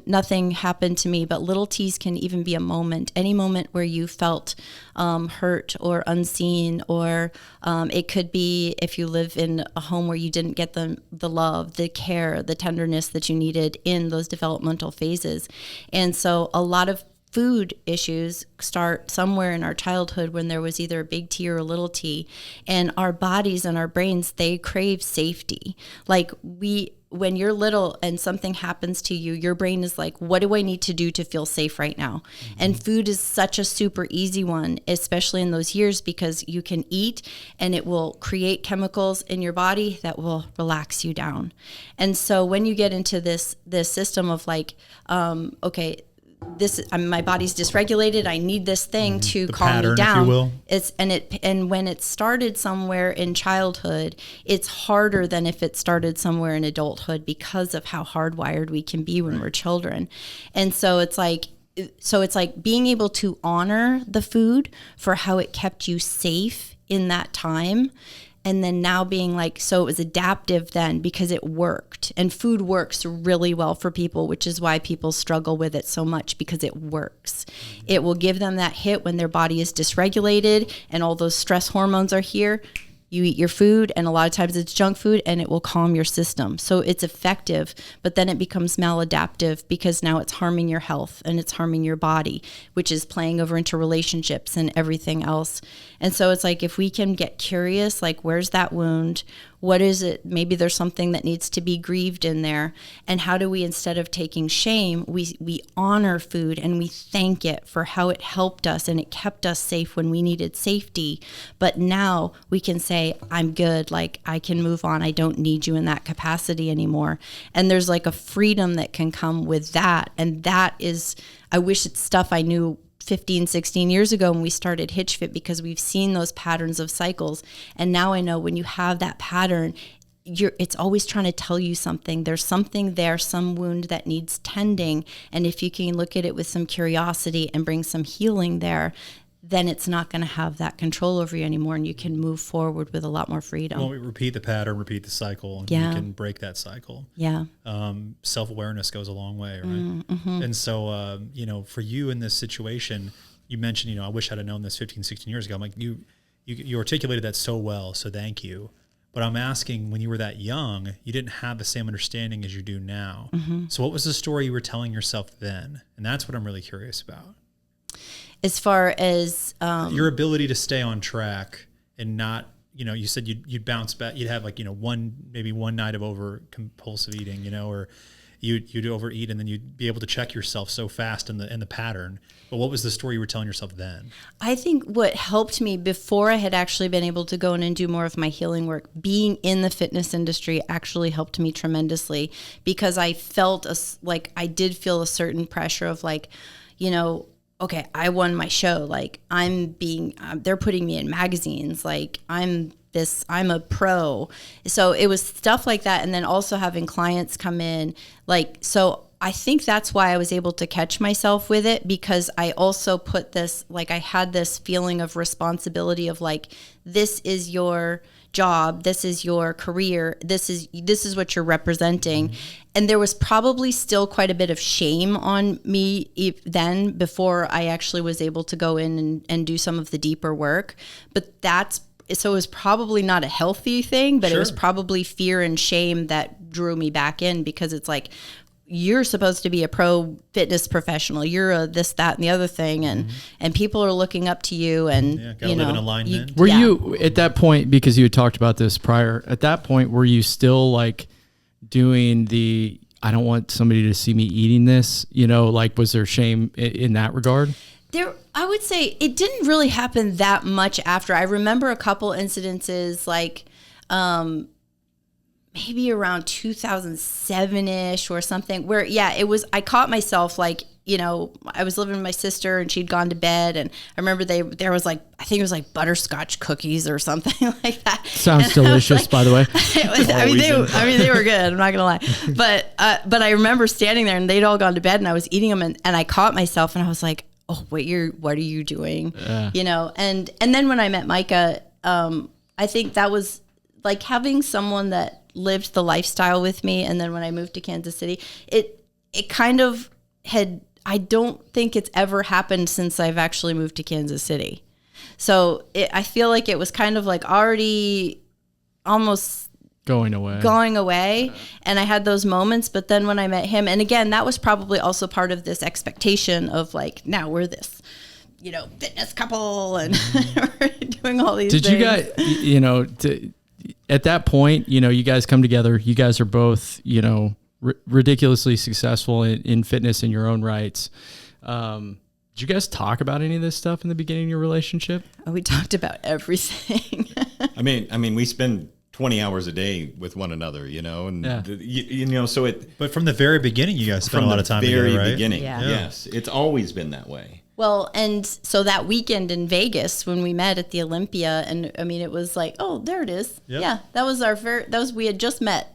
nothing happened to me. But little T's can even be a moment, any moment where you felt hurt or unseen, or it could be if you live in a home where you didn't get the love, the care, the tenderness that you needed in those developmental phases. And so a lot of food issues start somewhere in our childhood when there was either a big T or a little t, and our bodies and our brains, they crave safety. Like when you're little and something happens to you, your brain is like, what do I need to do to feel safe right now? And food is such a super easy one, especially in those years, because you can eat and it will create chemicals in your body that will relax you down. And so when you get into this system of like, okay, my body's dysregulated, I need this thing to calm pattern, me down. if you will. And when it started somewhere in childhood, it's harder than if it started somewhere in adulthood, because of how hardwired we can be when we're children. And so it's like being able to honor the food for how it kept you safe in that time. And then now being like, so it was adaptive then because it worked. And food works really well for people, which is why people struggle with it so much, because it works. It will give them that hit when their body is dysregulated and all those stress hormones are here. You eat your food, and a lot of times it's junk food, and it will calm your system. So it's effective, but then it becomes maladaptive because now it's harming your health and it's harming your body, which is playing over into relationships and everything else. And so it's like, if we can get curious, like, where's that wound? What is it? Maybe there's something that needs to be grieved in there. And how do we, instead of taking shame, we honor food and we thank it for how it helped us and it kept us safe when we needed safety. But now we can say, say, I'm good. Like, I can move on. I don't need you in that capacity anymore. And there's like a freedom that can come with that. And that is, I wish it's stuff I knew 15, 16 years ago when we started Hitchfit, because we've seen those patterns of cycles. And now I know when you have that pattern, it's always trying to tell you something. There's something there, some wound that needs tending. And if you can look at it with some curiosity and bring some healing there, then it's not going to have that control over you anymore, and you can move forward with a lot more freedom. Well, we repeat the pattern, repeat the cycle, and Yeah. you can break that cycle. Yeah. Self-awareness goes a long way, right? Mm-hmm. And so, for you in this situation, you mentioned, I wish I'd have known this 15, 16 years ago. I'm like, you articulated that so well, so thank you. But I'm asking, when you were that young, you didn't have the same understanding as you do now. Mm-hmm. So what was the story you were telling yourself then? And that's what I'm really curious about. As far as Your ability to stay on track and not, you said you'd bounce back. You'd have maybe one night of over compulsive eating, or you'd overeat, and then you'd be able to check yourself so fast in the pattern. But what was the story you were telling yourself then? I think what helped me before I had actually been able to go in and do more of my healing work, being in the fitness industry actually helped me tremendously, because I felt I did feel a certain pressure of okay, I won my show. Like, they're putting me in magazines. Like, I'm a pro. So it was stuff like that. And then also having clients come in, so I think that's why I was able to catch myself with it, because I also put this, I had this feeling of responsibility of this is your job, this is your career, this is what you're representing. Mm-hmm. And there was probably still quite a bit of shame on me then, before I actually was able to go in and do some of the deeper work. But so it was probably not a healthy thing, but It was probably fear and shame that drew me back in, because it's you're supposed to be a pro fitness professional. You're a this, that, and the other thing. And people are looking up to you, and gotta live in alignment. Were you at that point, because you had talked about this prior, at that point, were you still doing the, I don't want somebody to see me eating this, was there shame in that regard? I would say it didn't really happen that much after. I remember a couple incidences, maybe around 2007-ish or something, where, I caught myself, I was living with my sister and she'd gone to bed, and I remember there was I think it was butterscotch cookies or something like that. Sounds delicious, by the way. They were good. I'm not gonna lie, but I remember standing there and they'd all gone to bed and I was eating them, and I caught myself and I was like, oh wait, what are you doing? And then when I met Micah, I think that was having someone that lived the lifestyle with me. And then when I moved to Kansas City, it kind of I don't think it's ever happened since I've actually moved to Kansas City. So I feel like it was kind of already almost going away. And I had those moments, but then when I met him, and again, that was probably also part of this expectation of now we're this, fitness couple, and we're doing all these things. Did you guys, at that point, you guys come together, you guys are both, ridiculously successful in fitness in your own rights. Did you guys talk about any of this stuff in the beginning of your relationship? Oh, we talked about everything. I mean, we spend 20 hours a day with one another, and so But from the very beginning, you guys spent a lot of time together, right? From the very beginning, Yeah. yes. It's always been that way. Well, and so that weekend in Vegas when we met at the Olympia, and it was oh, there it is. Yep. Yeah, that was we had just met.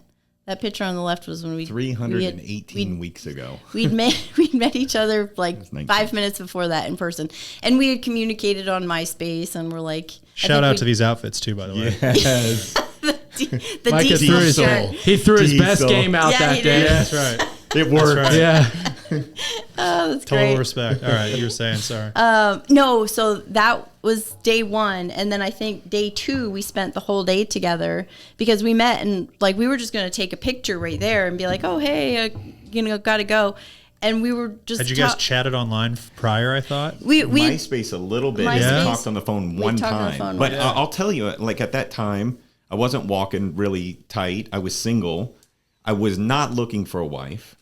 That picture on the left was when we 318 weeks ago. We'd met each other 5 minutes before that in person, and we had communicated on MySpace, and we're shout out to these outfits too, by the way. Yes. the Micah he threw his best game out that day. Yeah, that's right. It worked. Right. Yeah. Oh, that's Total great. respect. All right, you were saying, sorry. No, so that was day one, and then I think day two we spent the whole day together, because we met and we were just going to take a picture right there and be oh hey, gotta go, and we were just. Had you guys chatted online prior? I thought we MySpace a little bit. MySpace, We talked on the phone one time, but I'll tell you, at that time, I wasn't walking really tight. I was single. I was not looking for a wife.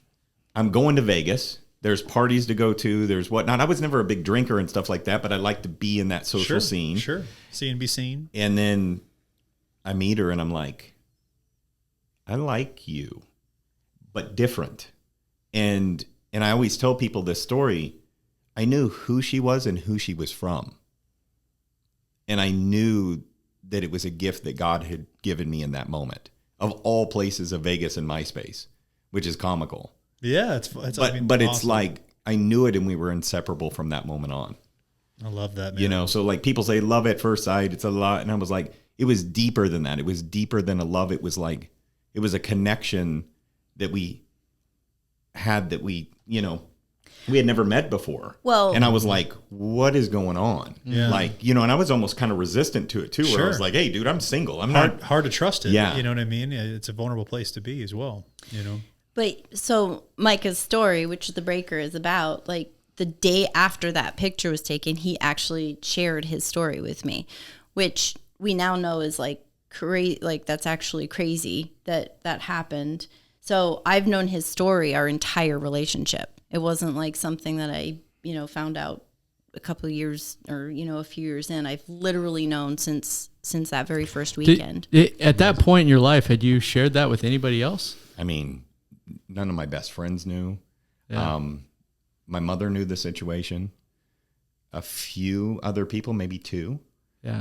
I'm going to Vegas. There's parties to go to. There's whatnot. I was never a big drinker and stuff like that, but I like to be in that social scene. Sure. See and be seen. And then I meet her and I'm like, I like you, but different. And I always tell people this story. I knew who she was and who she was from. And I knew that it was a gift that God had given me in that moment, of all places of Vegas and MySpace, which is comical. Yeah, it's but awesome. It's like I knew it and we were inseparable from that moment on. I love that, man. You know, so like people say love at first sight, it's a lot. And I was like, it was deeper than that. It was deeper than a love. It was like, it was a connection that we had that we, you know, we had never met before. Well, and I was like, what is going on? Yeah. Like, you know, and I was almost kind of resistant to it too, where I was like, hey, dude, I'm single. I'm not hard to trust it. Yeah. You know what I mean? It's a vulnerable place to be as well, you know? But so Micah's story, which The Breaker is about, like the day after that picture was taken, he actually shared his story with me, which we now know is like crazy. Like that's actually crazy that happened. So I've known his story our entire relationship. It wasn't like something that I, you know, found out a couple of years or, you know, a few years in. I've literally known since that very first weekend. At that point in your life, had you shared that with anybody else? I mean, none of my best friends knew. Yeah. My mother knew the situation. A few other people, maybe two,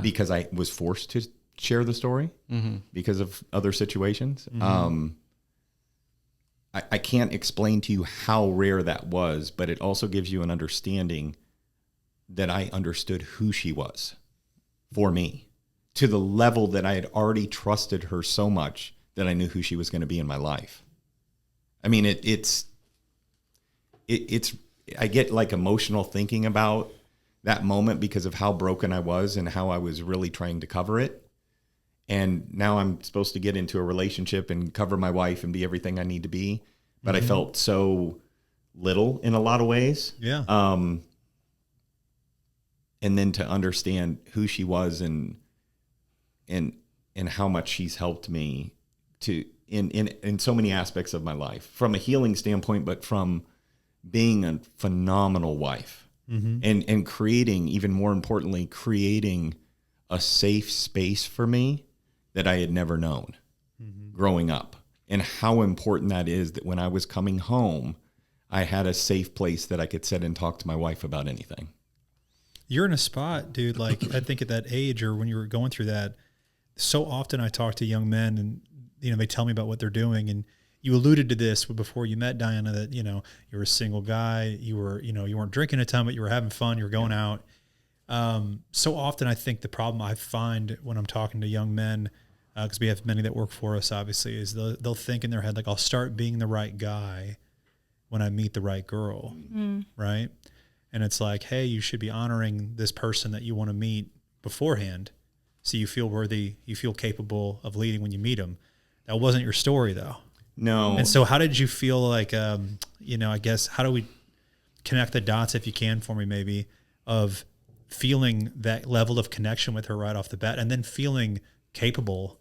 because I was forced to share the story because of other situations. I can't explain to you how rare that was, but it also gives you an understanding that I understood who she was for me, to the level that I had already trusted her so much that I knew who she was going to be in my life. I mean, it's I get like emotional thinking about that moment because of how broken I was and how I was really trying to cover it. And now I'm supposed to get into a relationship and cover my wife and be everything I need to be. But I felt so little in a lot of ways. Yeah. And then to understand who she was and how much she's helped me to in so many aspects of my life, from a healing standpoint, but from being a phenomenal wife and creating, even more importantly, creating a safe space for me that I had never known growing up, and how important that is, that when I was coming home, I had a safe place that I could sit and talk to my wife about anything. You're in a spot, dude. Like I think at that age, or when you were going through that, so often I talk to young men and, you know, they tell me about what they're doing. And you alluded to this before you met Diana, that, you know, you were a single guy, you were, you know, you weren't drinking a ton, but you were having fun, you were going out. So often I think the problem I find when I'm talking to young men, because we have many that work for us, obviously, is they'll think in their head, like, I'll start being the right guy when I meet the right girl, right? And it's like, hey, you should be honoring this person that you want to meet beforehand, so you feel worthy, you feel capable of leading when you meet them. That wasn't your story, though. No. And so how did you feel like, you know, I guess, how do we connect the dots, if you can, for me maybe, of feeling that level of connection with her right off the bat, and then feeling capable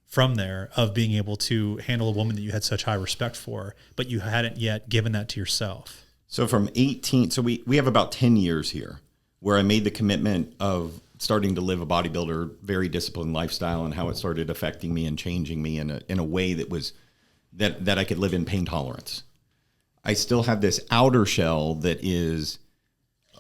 from there of being able to handle a woman that you had such high respect for, but you hadn't yet given that to yourself? So from 18, so we have about 10 years here where I made the commitment of starting to live a bodybuilder, very disciplined lifestyle, and how it started affecting me and changing me in a way that was that I could live in pain tolerance. I still have this outer shell that is,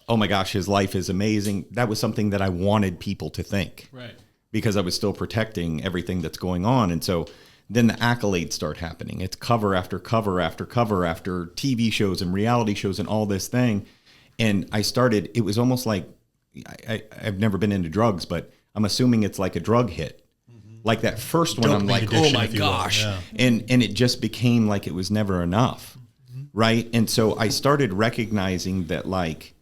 oh my gosh, his life is amazing. That was something that I wanted people to think. Right. Because I was still protecting everything that's going on. And so then the accolades start happening. It's cover after cover after cover after TV shows and reality shows and all this thing. And I started, it was almost like, I've never been into drugs, but I'm assuming it's like a drug hit. Like that first one, I'm Dopamine like, addiction, oh my if you will. gosh. Yeah. And it just became like it was never enough. Right. And so I started recognizing that, like,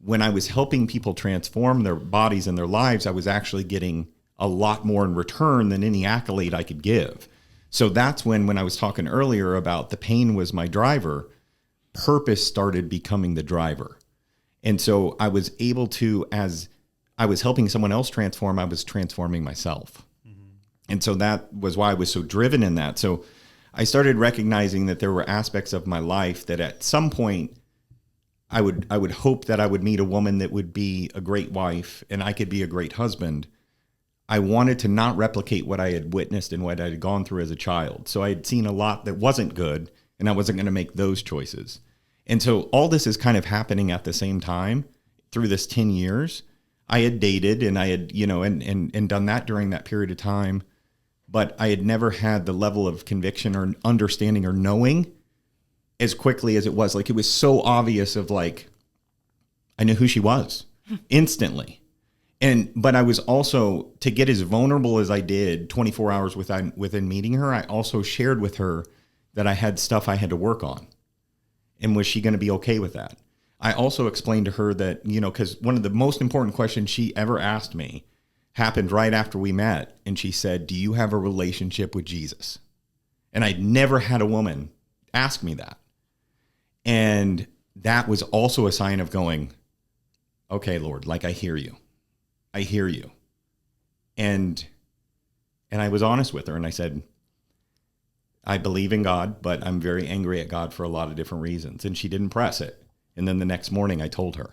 when I was helping people transform their bodies and their lives, I was actually getting a lot more in return than any accolade I could give. So that's when I was talking earlier about the pain was my driver, purpose started becoming the driver. And so I was able to, as I was helping someone else transform, I was transforming myself. And so that was why I was so driven in that. So I started recognizing that there were aspects of my life that at some point I would hope that I would meet a woman that would be a great wife and I could be a great husband. I wanted to not replicate what I had witnessed and what I had gone through as a child. So I had seen a lot that wasn't good, and I wasn't going to make those choices. And so all this is kind of happening at the same time through this 10 years. I had dated and I had, and done that during that period of time, but I had never had the level of conviction or understanding or knowing as quickly as it was. Like, it was so obvious of like, I knew who she was instantly. But I was also, to get as vulnerable as I did 24 hours within meeting her, I also shared with her that I had stuff I had to work on. And was she going to be okay with that? I also explained to her that, because one of the most important questions she ever asked me happened right after we met. And she said, "Do you have a relationship with Jesus?" And I'd never had a woman ask me that. And that was also a sign of going, okay, Lord, like, I hear you. I hear you. And I was honest with her, and I said, I believe in God, but I'm very angry at God for a lot of different reasons. And she didn't press it. And then the next morning I told her.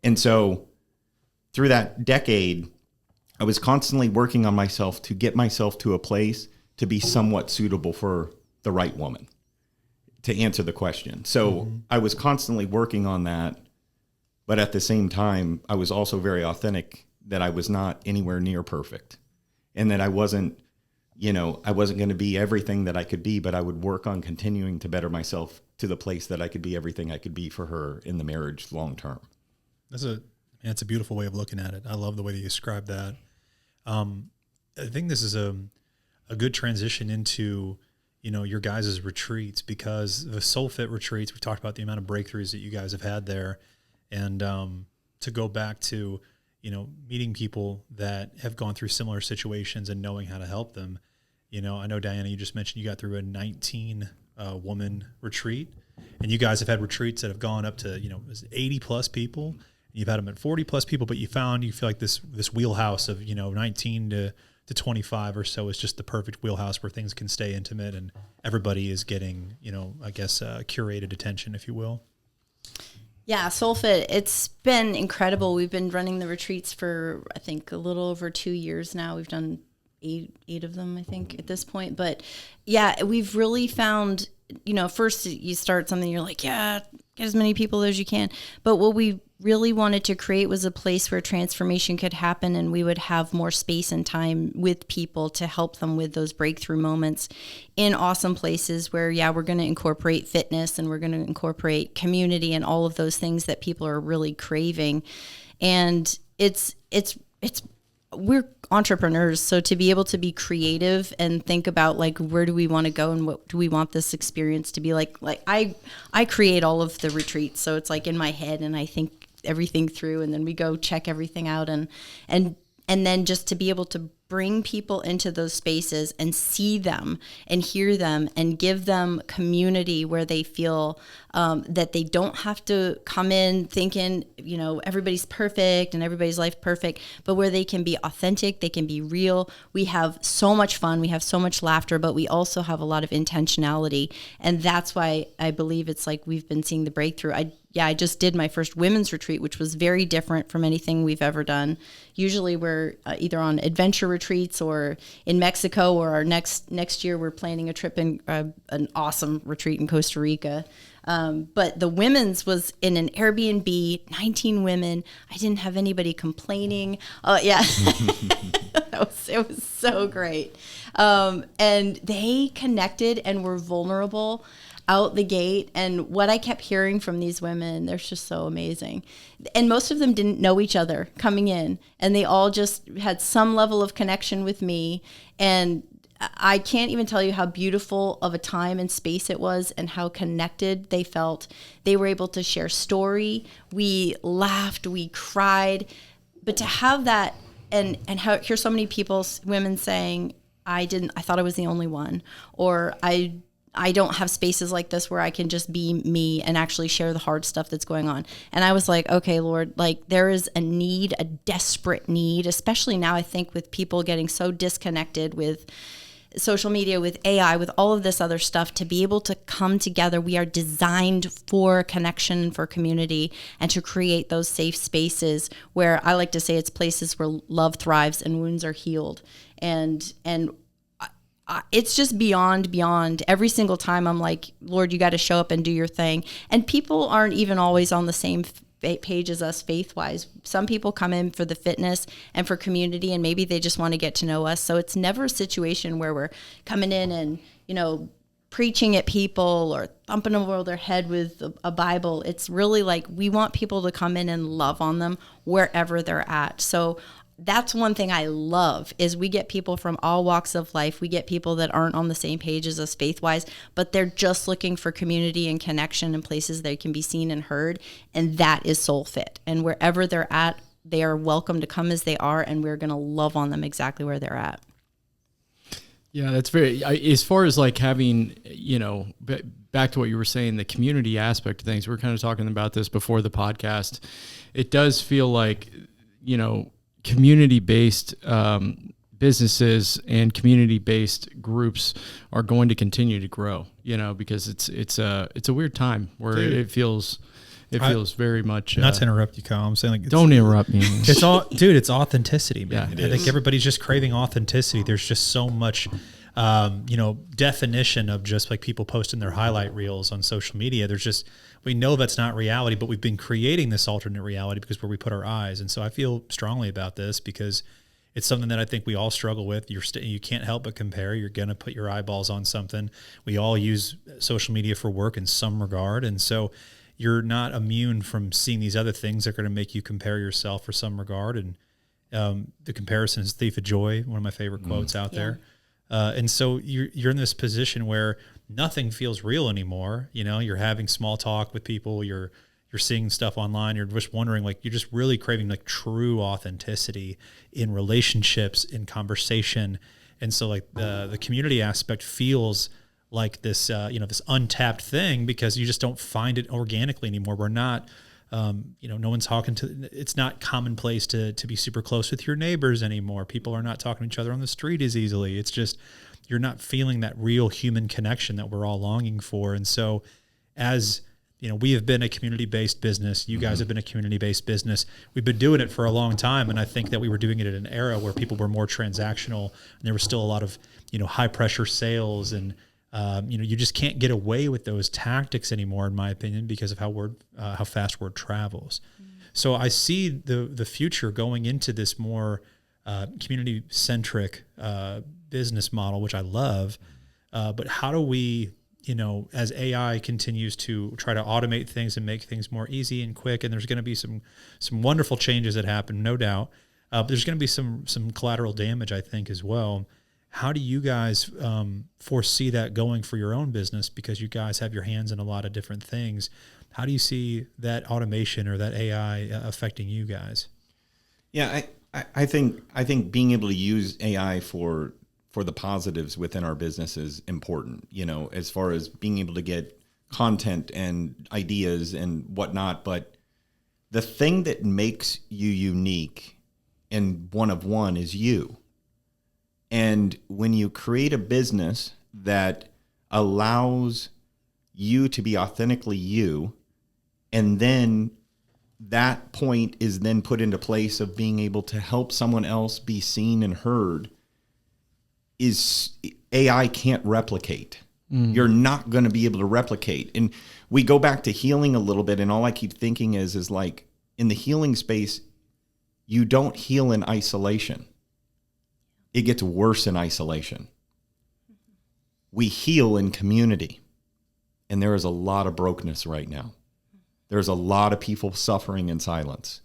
And so through that decade, I was constantly working on myself to get myself to a place to be somewhat suitable for the right woman, to answer the question. So I was constantly working on that. But at the same time, I was also very authentic that I was not anywhere near perfect, and that I wasn't going to be everything that I could be, but I would work on continuing to better myself to the place that I could be everything I could be for her in the marriage long term. That's a beautiful way of looking at it. I love the way that you describe that. I think this is a good transition into, your guys' retreats, because the Soul Fit retreats, we've talked about the amount of breakthroughs that you guys have had there. And to go back to, meeting people that have gone through similar situations and knowing how to help them. I know, Diana, you just mentioned you got through a 19 woman retreat, and you guys have had retreats that have gone up to, 80 plus people. You've had them at 40 plus people, but you feel like this wheelhouse of, 19 to 25 or so is just the perfect wheelhouse where things can stay intimate and everybody is getting, curated attention, if you will. Yeah, SoulFit, it's been incredible. We've been running the retreats for, I think, a little over 2 years now. We've done eight of them, I think, at this point. But yeah, we've really found, first you start something, you're like, yeah, get as many people as you can. But what we really wanted to create was a place where transformation could happen, and we would have more space and time with people to help them with those breakthrough moments in awesome places where, we're going to incorporate fitness and we're going to incorporate community and all of those things that people are really craving. And we're entrepreneurs, so to be able to be creative and think about like, where do we want to go and what do we want this experience to be like I create all of the retreats, so it's like in my head and I think everything through, and then we go check everything out, and then just to be able to bring people into those spaces and see them and hear them and give them community where they feel that they don't have to come in thinking, everybody's perfect and everybody's life perfect, but where they can be authentic, they can be real. We have so much fun, we have so much laughter, but we also have a lot of intentionality. And that's why I believe it's like we've been seeing the breakthrough. I just did my first women's retreat, which was very different from anything we've ever done. Usually we're either on adventure retreats or in Mexico, or our next year we're planning a trip in an awesome retreat in Costa Rica. But the women's was in an Airbnb, 19 women. I didn't have anybody complaining. It was so great. And they connected and were vulnerable out the gate. And what I kept hearing from these women, they're just so amazing. And most of them didn't know each other coming in, and they all just had some level of connection with me. And I can't even tell you how beautiful of a time and space it was and how connected they felt. They were able to share story. We laughed, we cried. But to have that and hear so many women saying, I thought I was the only one, or I don't have spaces like this where I can just be me and actually share the hard stuff that's going on. And I was like, okay, Lord, like there is a need, a desperate need, especially now I think with people getting so disconnected with social media, with AI, with all of this other stuff, to be able to come together. We are designed for connection, for community, and to create those safe spaces where I like to say it's places where love thrives and wounds are healed. And it's just beyond. Every single time I'm like, Lord, you got to show up and do your thing. And people aren't even always on the same page as us faith-wise. Some people come in for the fitness and for community, and maybe they just want to get to know us. So it's never a situation where we're coming in and, preaching at people or thumping over their head with a Bible. It's really like we want people to come in and love on them wherever they're at. So that's one thing I love, is we get people from all walks of life. We get people that aren't on the same page as us faith-wise, but they're just looking for community and connection and places they can be seen and heard. And that is Soul Fit. And wherever they're at, they are welcome to come as they are, and we're going to love on them exactly where they're at. Yeah, that's as far as like having, back to what you were saying, the community aspect of things, we're kind of talking about this before the podcast. It does feel like, community-based businesses and community-based groups are going to continue to grow, because it's a weird time where it feels very much. Not to interrupt you, Kyle. I'm saying don't interrupt me. It's it's authenticity, man. Yeah, I think everybody's just craving authenticity. There's just so much, definition of just like people posting their highlight reels on social media. We know that's not reality, but we've been creating this alternate reality because where we put our eyes. And so I feel strongly about this because it's something that I think we all struggle with. You can't help but compare. You're going to put your eyeballs on something. We all use social media for work in some regard. And so you're not immune from seeing these other things that are going to make you compare yourself for some regard. And the comparison is the thief of joy, one of my favorite quotes out there. And so you're in this position where nothing feels real anymore. You're having small talk with people. You're seeing stuff online. You're just wondering, like, you're just really craving like true authenticity in relationships, in conversation. And so like the community aspect feels like this, this untapped thing because you just don't find it organically anymore. We're not, no one's talking it's not commonplace to be super close with your neighbors anymore. People are not talking to each other on the street as easily. It's just, you're not feeling that real human connection that we're all longing for. And so as, we have been a community-based business. You guys have been a community-based business. We've been doing it for a long time. And I think that we were doing it at an era where people were more transactional and there was still a lot of, high pressure sales and, you just can't get away with those tactics anymore, in my opinion, because of how fast word travels. So I see the future going into this more community-centric business model, which I love. But how do we, as AI continues to try to automate things and make things more easy and quick, and there's going to be some wonderful changes that happen, no doubt. But there's going to be some collateral damage, I think, as well. How do you guys foresee that going for your own business? Because you guys have your hands in a lot of different things. How do you see that automation or that AI affecting you guys? Yeah, I think being able to use AI for the positives within our business is important, as far as being able to get content and ideas and whatnot. But the thing that makes you unique and one of one is you. And when you create a business that allows you to be authentically you, and then that point is then put into place of being able to help someone else be seen and heard, is AI can't replicate. You're not going to be able to replicate. And we go back to healing a little bit, and all I keep thinking is like in the healing space, you don't heal in isolation. It gets worse in isolation. We heal in community. And there is a lot of brokenness right now. There's a lot of people suffering in silence.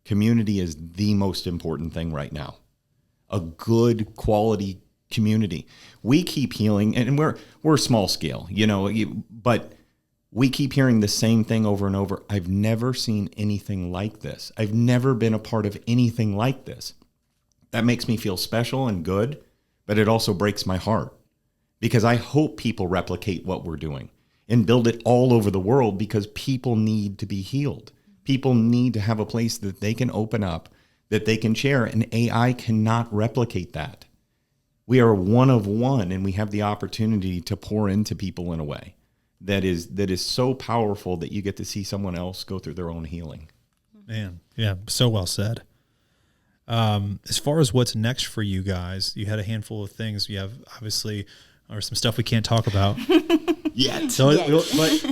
Community is the most important thing right now. A good quality community. We keep healing, and we're small scale, but we keep hearing the same thing over and over. I've never seen anything like this. I've never been a part of anything like this. That makes me feel special and good, but it also breaks my heart because I hope people replicate what we're doing and build it all over the world because people need to be healed. People need to have a place that they can open up, that they can share, and AI cannot replicate that. we are one of one, and we have the opportunity to pour into people in a way that is so powerful that you get to see someone else go through their own healing. Man, yeah, so well said. As far as what's next for you guys, you had a handful of things. You have obviously, or some stuff we can't talk about Yet. So,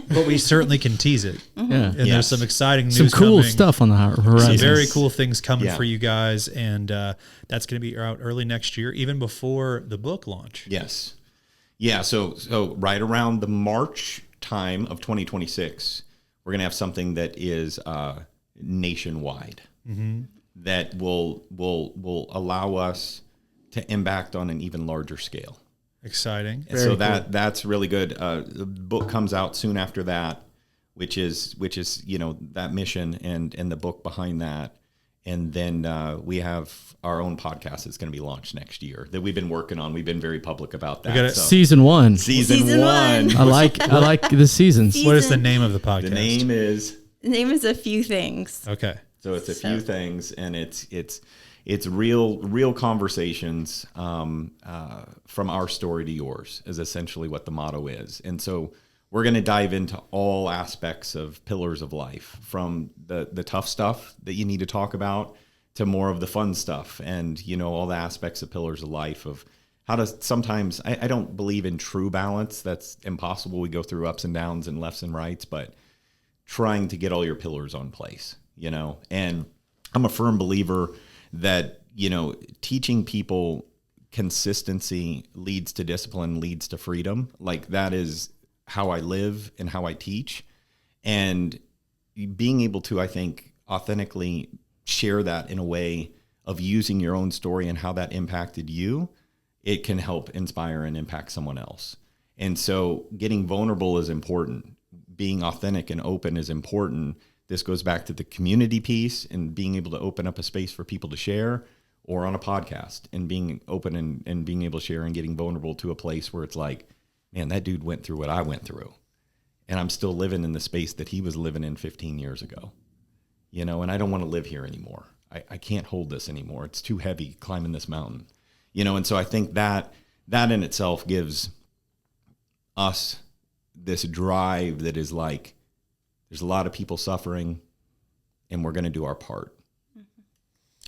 but we certainly can tease it. Yeah, and there's some exciting news, some cool coming. stuff on the horizon. Some very cool things coming for you guys, and that's going to be out early next year, even before the book launch. Yes, yeah. So right around the March time of 2026, we're going to have something that is nationwide. Mm-hmm. That will allow us to impact on an even larger scale. Exciting. And so that's really good. The book comes out soon after that, which is that mission and the book behind that. And then we have our own podcast that's going to be launched next year that we've been working on. We've been very public about that. So. Season one. Season one. I like the seasons. What is the name of the podcast? The name is A Few Things. Okay. So it's a few things, and it's real conversations from our story to yours is essentially what the motto is. And so we're going to dive into all aspects of pillars of life, from the tough stuff that you need to talk about to more of the fun stuff, and all the aspects of pillars of life, of how to sometimes I don't believe in true balance. That's impossible. We go through ups and downs and lefts and rights, but trying to get all your pillars on place. And I'm a firm believer that, teaching people consistency leads to discipline, leads to freedom. Like, that is how I live and how I teach. And being able to, I think, authentically share that in a way of using your own story and how that impacted you, it can help inspire and impact someone else. And so getting vulnerable is important. Being authentic and open is important. This goes back to the community piece and being able to open up a space for people to share, or on a podcast and being open and being able to share and getting vulnerable to a place where it's like, man, that dude went through what I went through, and I'm still living in the space that he was living in 15 years ago, and I don't want to live here anymore. I can't hold this anymore. It's too heavy climbing this mountain, and so I think that in itself gives us this drive that is like, there's a lot of people suffering, and we're going to do our part.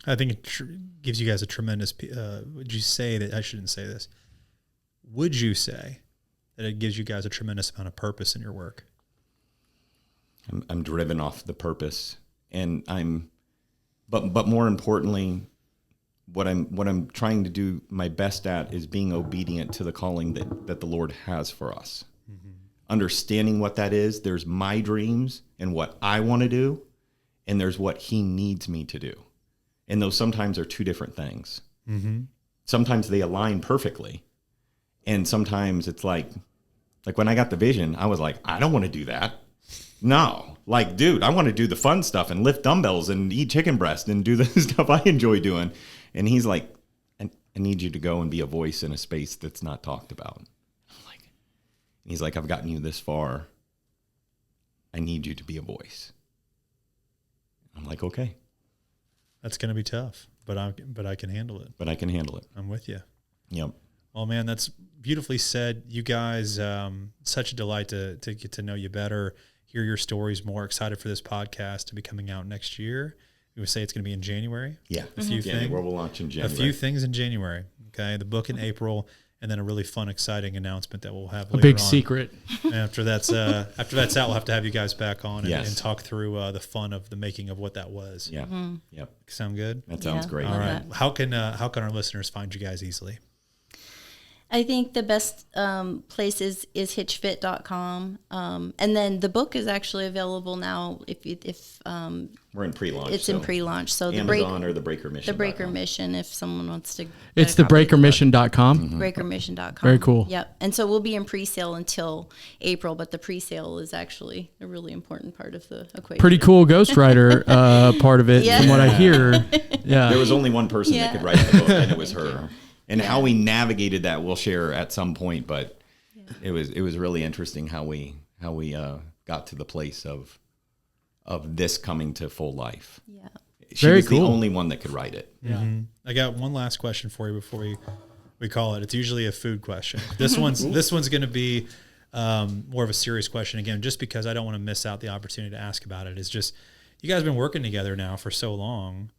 I think it gives you guys a tremendous, would you say that, I shouldn't say this, would you say that it gives you guys a tremendous amount of purpose in your work? I'm driven off the purpose, and but more importantly, what I'm trying to do my best at is being obedient to the calling that the Lord has for us. Mm-hmm. Understanding what that is. There's my dreams and what I want to do, and there's what he needs me to do. And those sometimes are two different things. Mm-hmm. Sometimes they align perfectly. And sometimes it's like when I got the vision, I was like, I don't want to do that. No, dude, I want to do the fun stuff and lift dumbbells and eat chicken breast and do the stuff I enjoy doing. And he's like, I need you to go and be a voice in a space that's not talked about. He's like, I've gotten you this far. I need you to be a voice. I'm like, okay. That's going to be tough, but I can handle it. But I can handle it. I'm with you. Yep. Well, man, that's beautifully said. You guys, such a delight to get to know you better, hear your stories more. Excited for this podcast to be coming out next year. We would say it's going to be in January. Yeah. A few things. We'll launch in January. A few things in January. Okay. The book in April. And then a really fun, exciting announcement that we'll have later on. A big secret. And after that's out, we'll have to have you guys back on and talk through the fun of the making of what that was. Yeah. Mm-hmm. Yep. Sound good? That sounds great. All right. How can our listeners find you guys easily? I think the best place is hitchfit.com. And then the book is actually available now if we're in pre-launch. It's in pre-launch. So Amazon or the Breaker Mission. The Breaker Mission, if someone wants to. It's the breakermission.com. Mm-hmm. Breakermission.com. Very cool. Yep. And so we'll be in pre-sale until April, but the pre-sale is actually a really important part of the equation. Pretty cool ghostwriter part of it, from what I hear. Yeah. There was only one person that could write the book, and it was her. And how we navigated that, we'll share at some point. But it was really interesting how we got to the place of this coming to full life. Yeah, she was the only one that could write it. Yeah. Mm-hmm. I got one last question for you before we We call it. It's usually a food question. This one's going to be more of a serious question again, just because I don't want to miss out the opportunity to ask about it. It's just, you guys have been working together now for so long,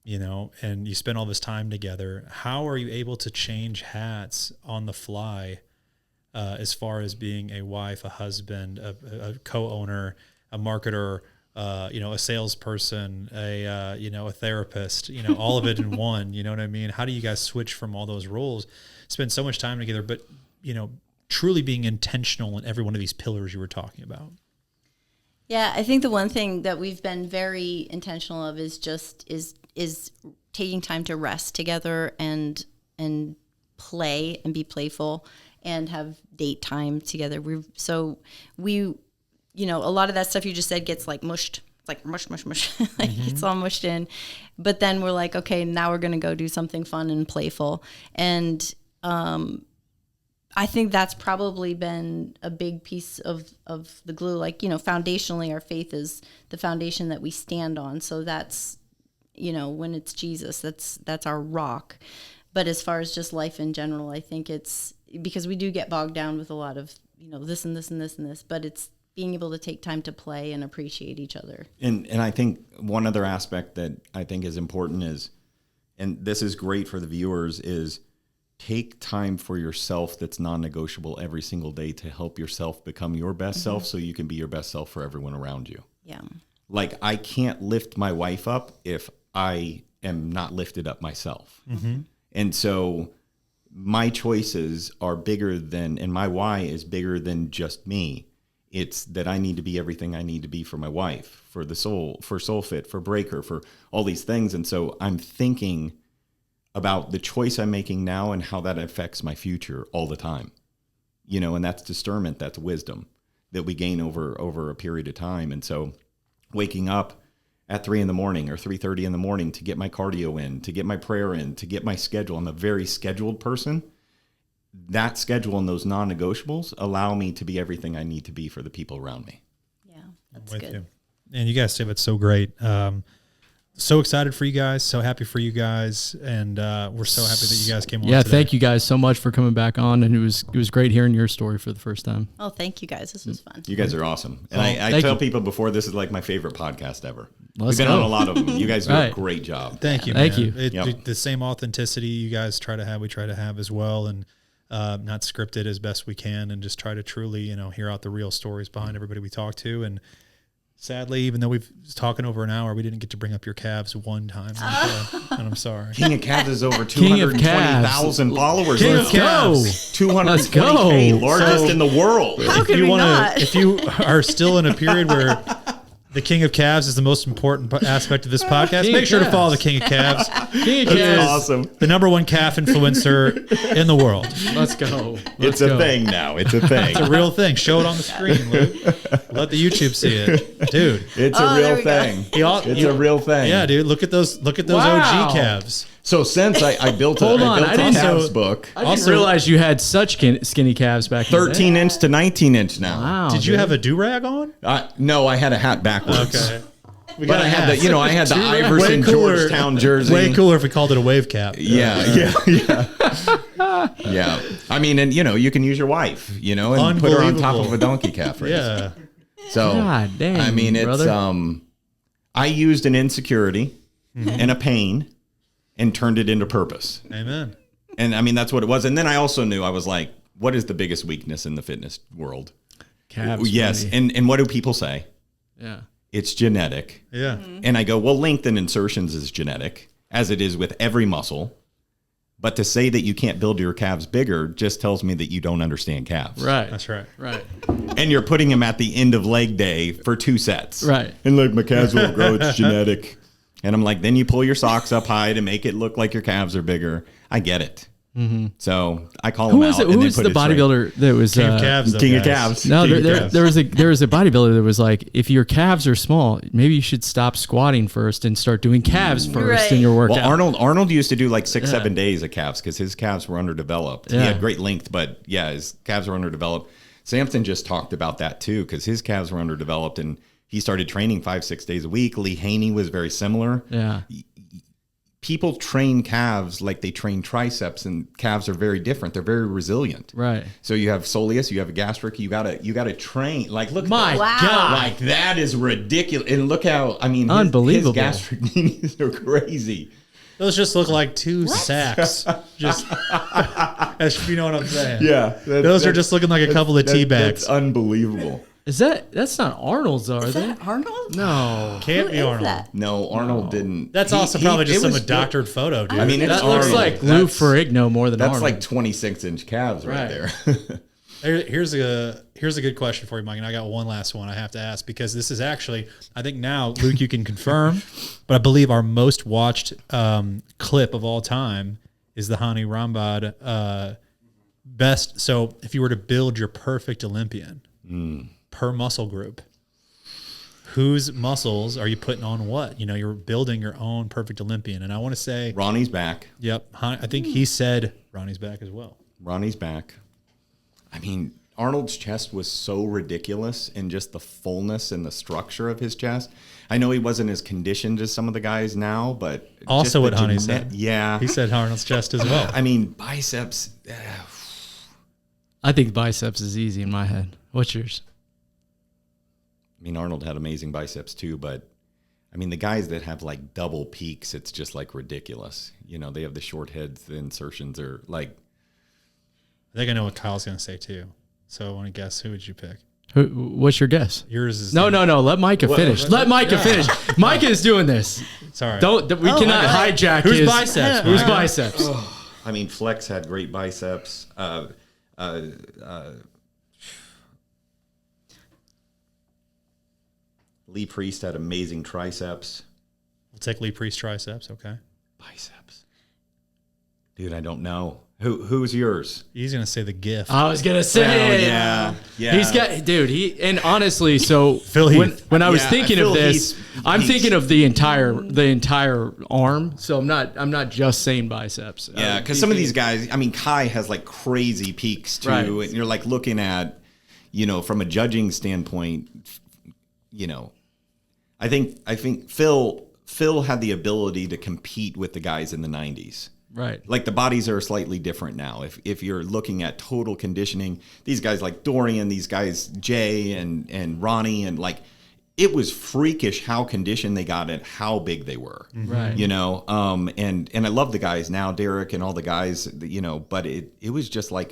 you know, and you spend all this time together. How are you able to change hats on the fly, as far as being a wife, a husband, a co-owner, a marketer, you know, a salesperson, you know, a therapist, you know, all of it in one, you know what I mean? How do you guys switch from all those roles, spend so much time together, but, you know, truly being intentional in every one of these pillars you were talking about? Yeah, I think the one thing that we've been very intentional of is taking time to rest together and play and be playful and have date time together. You know, a lot of that stuff you just said gets like mushed. It's like mush. Like it's all mushed in. But then we're like, okay, now we're going to go do something fun and playful. And I think that's probably been a big piece of the glue. Like, you know, foundationally, our faith is the foundation that we stand on. So that's, you know, when it's Jesus, that's our rock. But as far as just life in general, I think it's because we do get bogged down with a lot of, you know, this and this and this and this, but it's being able to take time to play and appreciate each other. And I think one other aspect that I think is important is, and this is great for the viewers, is take time for yourself that's non-negotiable every single day to help yourself become your best self so you can be your best self for everyone around you. Yeah. Like, I can't lift my wife up if I am not lifted up myself. And so my choices are bigger than, and my why is bigger than just me. It's that I need to be everything I need to be for my wife, for the soul, for SoulFit, for Breaker, for all these things. And so I'm thinking about the choice I'm making now and how that affects my future all the time. You know, and that's discernment, that's wisdom that we gain over a period of time. And so waking up at 3 a.m. or 3:30 in the morning to get my cardio in, to get my prayer in, to get my schedule. I'm a very scheduled person. That schedule and those non-negotiables allow me to be everything I need to be for the people around me. Yeah, that's with good. you. And you guys say that's so great. So excited for you guys. So happy for you guys. And we're so happy that you guys came on today. Thank you guys so much for coming back on. And it was great hearing your story for the first time. Oh, thank you guys. This was fun. You guys are awesome. And I tell people before, this is like my favorite podcast ever. We've been on a lot of them. You guys do a great job. Thank you, Thank man. you. The same authenticity you guys try to have, we try to have as well. And not scripted as best we can, and just try to truly, you know, hear out the real stories behind everybody we talk to. And sadly, even though we've talking over an hour, we didn't get to bring up your calves one time. And I'm sorry. King of Calves is over 220,000 followers. King of Calves. 220K, largest in the world. How could we not? If you are still in a period where the King of Calves is the most important aspect of this podcast, make sure to follow the King of Calves. King of Calves. Awesome. The #1 calf influencer in the world. Let's go. It's a thing now. It's a thing. It's a real thing. Show it on the screen, Luke. Let the YouTube see it. Dude. It's a real thing. It's a real thing. Yeah, dude. Look at those Wow. OG calves. So since I built a calves book, I didn't realize you had such skinny calves back then. 13-inch to 19-inch now. Wow. Did you have a do-rag on? No, I had a hat backwards. Okay. But I had the Iverson Georgetown jersey. Way cooler if we called it a wave cap. Yeah. I mean, and you can use your wife, and put her on top of a donkey calf race. Yeah. So, God dang, I mean, it's brother. I used an insecurity and a pain and turned it into purpose. Amen. And I mean, that's what it was. And then I also knew, I was like, what is the biggest weakness in the fitness world? Calves. Yes. Really. And what do people say? Yeah. It's genetic. Yeah. And I go, well, length and insertions is genetic, as it is with every muscle. But to say that you can't build your calves bigger just tells me that you don't understand calves. Right. That's right. Right. And you're putting them at the end of leg day for 2 sets. Right. And look, my calves won't grow. It's genetic. And I'm like, then you pull your socks up high to make it look like your calves are bigger. I get it. Mm-hmm. So I call them out. Who was the bodybuilder that was King of Calves? King of Calves. No, King there of Calves. there was a bodybuilder that was like, if your calves are small, maybe you should stop squatting first and start doing calves first in your workout. Well, Arnold used to do like 6-7 days of calves because his calves were underdeveloped. Yeah. He had great length, but his calves were underdeveloped. Samson just talked about that too because his calves were underdeveloped and he started training 5-6 days a week. Lee Haney was very similar. Yeah. people train calves like they train triceps, and calves are very different. They're very resilient. Right. So you have soleus, you have a gastric, you gotta train. Like, look, My at that. God. Like, that is ridiculous. And look how, I mean, Unbelievable. his gastric knees are crazy. Those just look like two sacks. Just, you know what I'm saying? Yeah. Those are just looking like a couple of tea bags. That's unbelievable. That's not Arnold's, are Is they? that Arnold? No. Can't Who be is Arnold. that? No, Arnold didn't. That's also probably just it some was- doctored photo, dude. I mean, it's That looks Arnold. like Lou That's- Ferrigno more than That's Arnold. like 26-inch calves right there. Here's a good question for you, Mike, and I got one last one I have to ask, because this is actually, I think now, Luke, you can confirm, but I believe our most watched clip of all time is the Hani Rambad best. So if you were to build your perfect Olympian per muscle group, whose muscles are you putting on what? You know, you're building your own perfect Olympian. And I want to say, Ronnie's back. yep, I think he said Ronnie's back as well. Ronnie's back. I mean, Arnold's chest was so ridiculous, and just the fullness and the structure of his chest. I know he wasn't as conditioned as some of the guys now, but Also what just the Hani said. Yeah. He said Arnold's chest as well. I mean, biceps. I think biceps is easy in my head. What's yours? I mean, Arnold had amazing biceps too, but I mean, the guys that have like double peaks, it's just like ridiculous. You know, they have the short heads, the insertions are like. I think I know what Kyle's going to say too. So I want to guess, who would you pick? What's your guess? Yours is No. Let Micah finish. Let Micah finish. Micah is doing this. Sorry. We cannot hijack Who's his biceps? Who's Micah? biceps? I mean, Flex had great biceps. Lee Priest had amazing triceps. We'll take Lee Priest triceps. Okay. Biceps. Dude, I don't know. Who's yours? He's going to say the GIF. I was gonna say, yeah. He's got, dude. And honestly, so Phil Heath. when I was Yeah, thinking Phil of this, Heath's I'm peaks. thinking of the entire arm. So I'm not just saying biceps. Yeah, because some of these guys, I mean, Kai has like crazy peaks too, Right. and you're like looking at, you know, from a judging standpoint, you know, I think Phil had the ability to compete with the guys in the 90s. Right. Like, the bodies are slightly different now. If you're looking at total conditioning, these guys like Dorian, these guys Jay and Ronnie, and like, it was freakish how conditioned they got and how big they were. Right. You know, and I love the guys now, Derek and all the guys, you know, but it was just like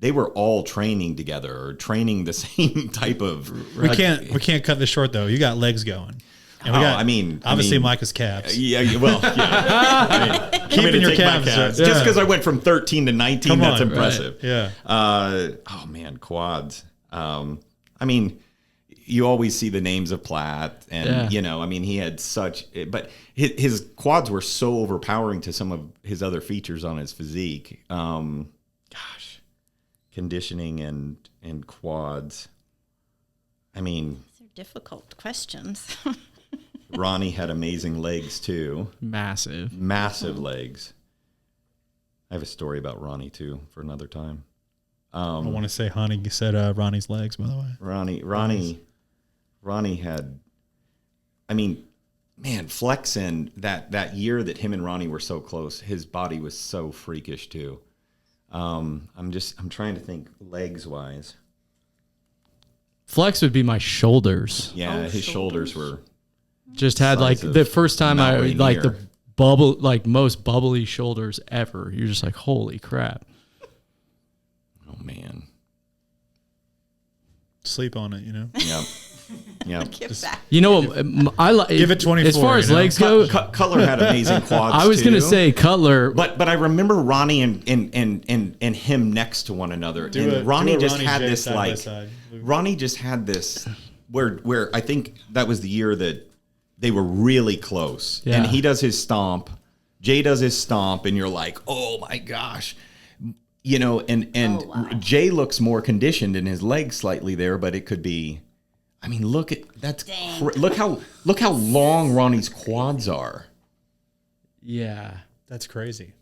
they were all training together or training the same type of. we can't cut this short though. You got legs going. And we got, obviously Micah's calves. Yeah, well, yeah. Keeping your calves. Just Yeah. because I went from 13 to 19, Come that's on, impressive. Yeah. Oh man, quads. I mean, you always see the names of Platt, and you know, I mean, he had such, but his quads were so overpowering to some of his other features on his physique. Gosh, conditioning and quads. I mean, These are difficult questions. Ronnie had amazing legs too. Massive legs. I have a story about Ronnie too for another time. I want to say Hani said Ronnie's legs, by the way. Ronnie had, I mean, man, flexing that year that him and Ronnie were so close, his body was so freakish too. I'm trying to think legs wise. Flex would be my shoulders. Yeah, his shoulders were. Just had like Size of the first time I Mount like the Rainier. most bubbly shoulders ever. You're just like, holy crap. Oh man. Sleep on it, you know. Yep. Yep. Give back. You know what? I like Give it 24, as far as you know? legs go. Cutler had amazing quads. I was gonna too. say Cutler, But I remember Ronnie and him next to one another. Ronnie just had this like Ronnie just had this where I think that was the year that they were really close. Yeah. And he does his stomp, Jay does his stomp, and you're like, oh my gosh. You know, and wow. Jay looks more conditioned in his legs slightly there, but it could be. I mean, look at that's look how long Ronnie's quads are. yeah, That's crazy.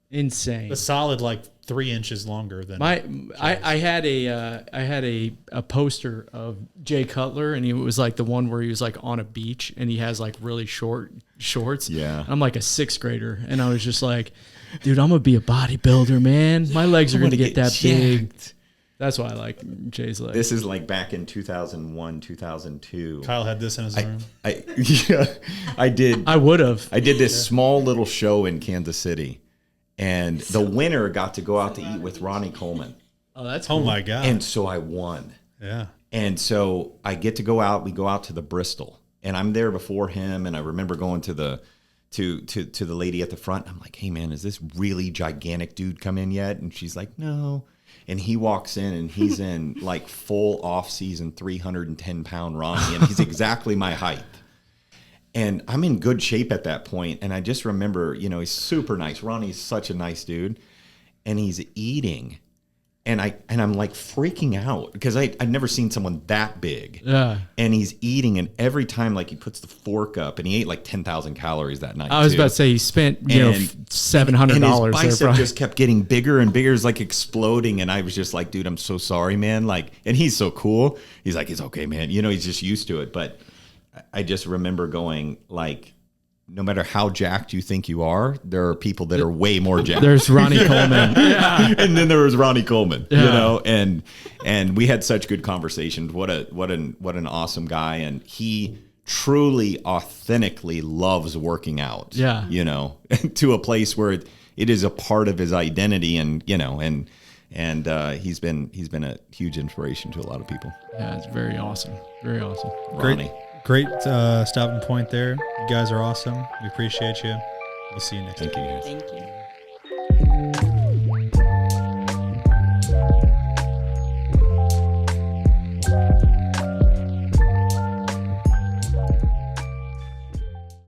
insane. A solid like 3 inches longer than I had a poster of Jay Cutler, and he was like the one where he was like on a beach and he has like really short shorts. Yeah. I'm like a 6th grader, and I was just like, dude, I'm gonna be a bodybuilder, man. My legs are gonna get that big. That's why I like Jay's legs. This is like back in 2001, 2002. Kyle had this in his room. I did. I would have. I did this small little show in Kansas City, and the winner got to go out to eat with Ronnie Coleman. Oh, that's cool. Oh my God. And so I won. Yeah. And so I get to go out. We go out to the Bristol, and I'm there before him. And I remember going to the to the lady at the front. I'm like, "Hey man, is this really gigantic dude come in yet?" And she's like, "No." And he walks in, and he's in like full off-season 310-pound Ronnie, and he's exactly my height. And I'm in good shape at that point. And I just remember, you know, he's super nice. Ronnie's such a nice dude, and he's eating. And I'm like freaking out because I'd never seen someone that big. Yeah. And he's eating, and every time like he puts the fork up, and he ate like 10,000 calories that night. I was about to say he spent $700. And his bicep there, just kept getting bigger and bigger. It's like exploding. And I was just like, dude, I'm so sorry, man. Like, and he's so cool. He's like, it's okay, man. You know, he's just used to it. But I just remember going like, no matter how jacked you think you are, there are people that are way more jacked. There's Ronnie Coleman. Yeah. And then there was Ronnie Coleman, yeah. You know, and we had such good conversations. What an awesome guy. And he truly, authentically loves working out. Yeah. You know, to a place where it is a part of his identity, and, you know, and he's been a huge inspiration to a lot of people. Yeah, it's very awesome. Very awesome. Ronnie. Great stopping point there. You guys are awesome. We appreciate you. We'll see you next time. Thank you guys. Thank you.